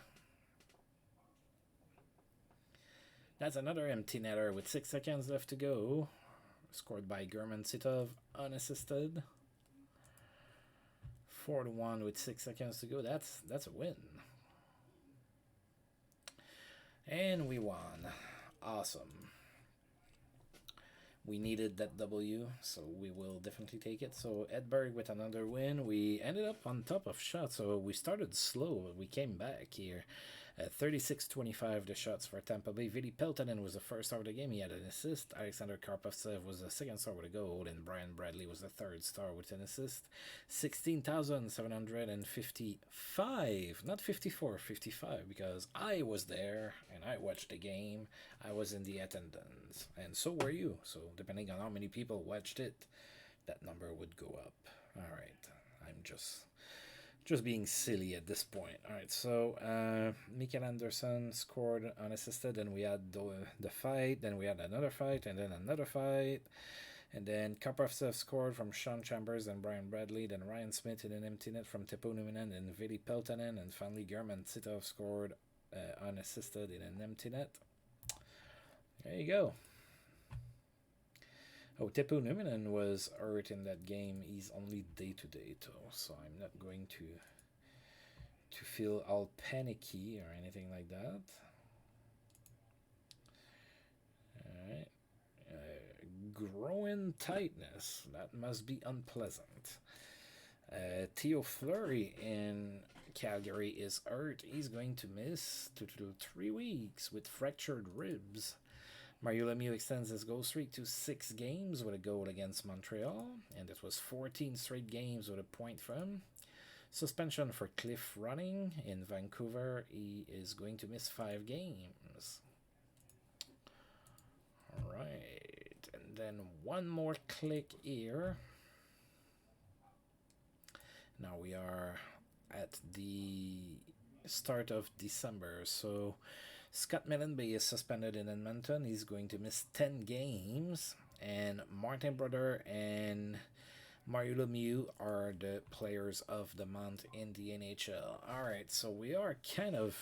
That's another empty netter with 6 seconds left to go. Scored by German Sitov, unassisted. 4-1 with 6 seconds to go. That's a win. And we won. Awesome. We needed that W, so we will definitely take it. So Edberg with another win. We ended up on top of shots, so we started slow, but we came back here. 36-25 the shots for Tampa Bay. Vili Peltonen was the first star of the game. He had an assist. Alexander Karpovtsev was the second star with a goal. And Brian Bradley was the third star with an assist. 16,755. Not 54, 55. Because I was there and I watched the game. I was in the attendance. And so were you. So depending on how many people watched it, that number would go up. All right. I'm just being silly at this point. All right, so Mikael Anderson scored unassisted, and we had the fight, then we had another fight, and then another fight, and then Karpovtsev scored from Sean Chambers and Brian Bradley, then Ryan Smith in an empty net from Teppo Numminen and Vili Peltonen, and finally German Titov scored unassisted in an empty net. There you go. Oh, Teppo Numminen was hurt in that game. He's only day-to-day, though, so I'm not going to feel all panicky or anything like that. Alright. Growing tightness. That must be unpleasant. Theo Fleury in Calgary is hurt. He's going to miss 2 to 3 weeks with fractured ribs. Mario Lemieux extends his goal streak to 6 games with a goal against Montreal, and it was 14 straight games with a point for him. Suspension for Cliff Running in Vancouver. He is going to miss 5 games. Alright, and then one more click here. Now we are at the start of December, so Scott Mellenby is suspended in Edmonton. He's going to miss 10 games. And Martin Brodeur and Mario Lemieux are the players of the month in the NHL. Alright, so we are kind of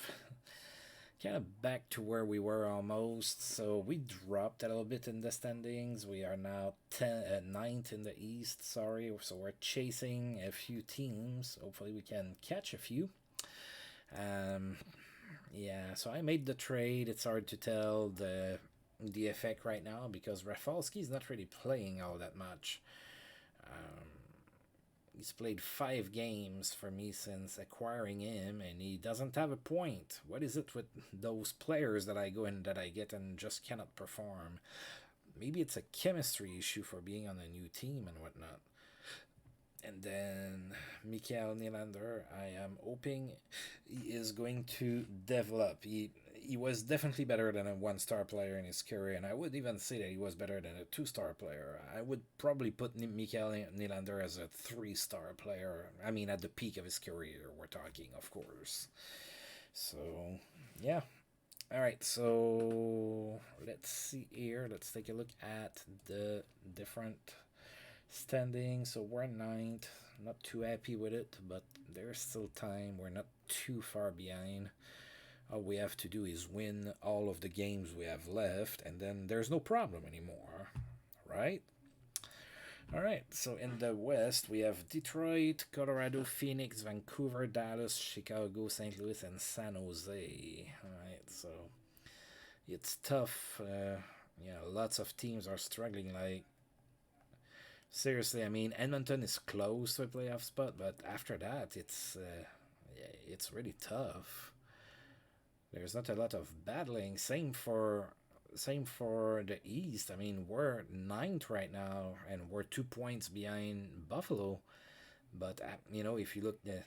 back to where we were almost. So we dropped a little bit in the standings. We are now 9th in the East, sorry. So we're chasing a few teams. Hopefully we can catch a few. Yeah, so I made the trade. It's hard to tell the effect right now because Rafalski is not really playing all that much. He's played 5 games for me since acquiring him, and he doesn't have a point. What is it with those players that I go in that I get and just cannot perform? Maybe it's a chemistry issue for being on a new team and whatnot. And then Mikael Nylander, I am hoping he is going to develop. He was definitely better than a 1-star player in his career, and I would even say that he was better than a 2-star player. I would probably put Mikael Nylander as a 3-star player. I mean, at the peak of his career, we're talking, of course. So, yeah. All right, so let's see here. Let's take a look at the different standing. So we're 9th. Not too happy with it, but there's still time. We're not too far behind. All we have to do is win all of the games we have left, and then there's no problem anymore, right? All right, so in the West, we have Detroit, Colorado, Phoenix, Vancouver, Dallas, Chicago, St. Louis, and San Jose. All right, so it's tough. Lots of teams are struggling. Like, seriously, I mean, Edmonton is close to a playoff spot, but after that, it's really tough. There's not a lot of battling. Same for the East. I mean, we're 9th right now, and we're 2 points behind Buffalo. But if you look at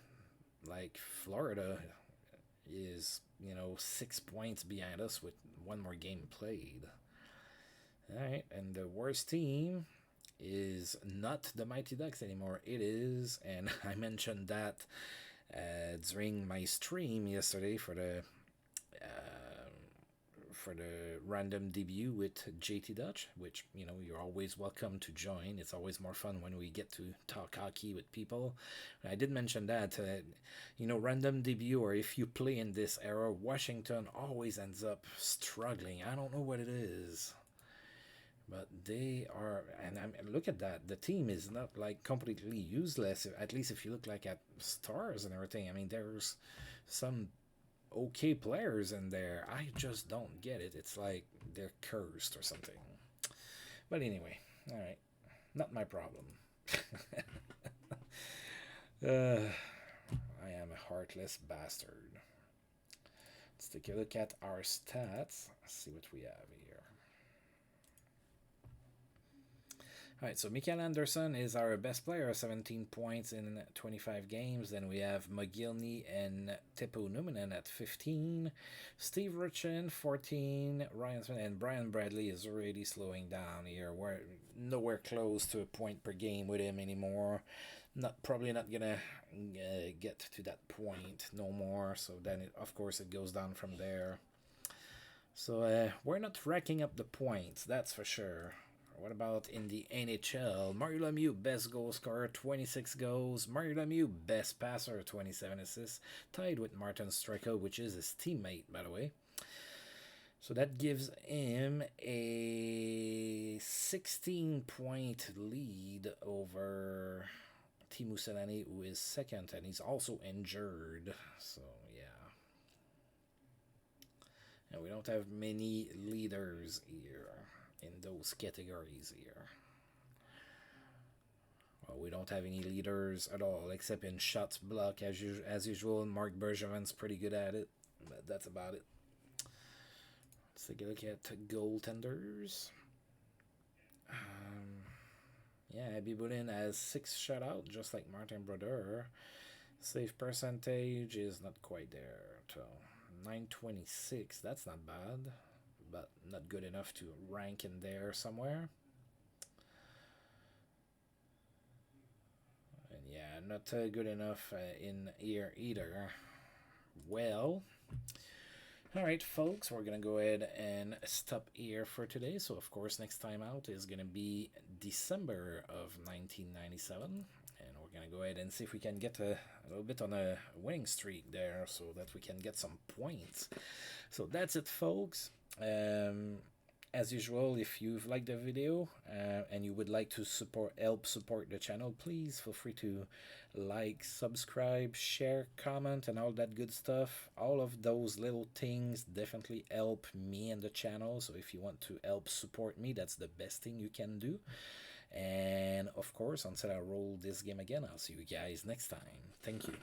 like Florida is 6 points behind us with 1 more game played. All right, and the worst team is not the Mighty Ducks anymore. It is, and I mentioned that during my stream yesterday for the random debut with JT Dutch, which you're always welcome to join. It's always more fun when we get to talk hockey with people. And I did mention that random debut, or if you play in this era, Washington always ends up struggling. I don't know what it is. But they are, and look at that. The team is not like completely useless. At least if you look like at stars and everything. I mean, there's some okay players in there. I just don't get it. It's like they're cursed or something. But anyway, all right, not my problem. I am a heartless bastard. Let's take a look at our stats. See what we have here. All right, so Mikael Anderson is our best player, 17 points in 25 games. Then we have Mogilny and Teppo Numminen at 15. Steve Richin, 14. Ryan Smith and Brian Bradley is already slowing down here. We're nowhere close to a point per game with him anymore. Probably not gonna get to that point no more. So then, of course, it goes down from there. So we're not racking up the points, that's for sure. What about in the NHL? Mario Lemieux, best goal scorer, 26 goals. Mario Lemieux, best passer, 27 assists. Tied with Martin Straka, which is his teammate, by the way. So that gives him a 16-point lead over Teemu Selanne, who is second, and he's also injured. So, yeah. And we don't have many leaders here in those categories here. Well, we don't have any leaders at all, except in shots block, as usual. Mark Bergevin's pretty good at it, but that's about it. Let's take a look at goaltenders. Yeah, Abby Boudin has 6 shutout, just like Martin Brodeur. Save percentage is not quite there, so 926, that's not bad, but not good enough to rank in there somewhere. And yeah, not good enough in here either. Well, alright folks, we're going to go ahead and stop here for today. So of course next time out is going to be December of 1997. And we're going to go ahead and see if we can get a little bit on a winning streak there so that we can get some points. So that's it, folks. As usual, if you've liked the video and you would like to help support the channel, please feel free to like, subscribe, share, comment, and all that good stuff. All of those little things definitely help me and the channel. So if you want to help support me, that's the best thing you can do. And of course, until I roll this game again, I'll see you guys next time. Thank you.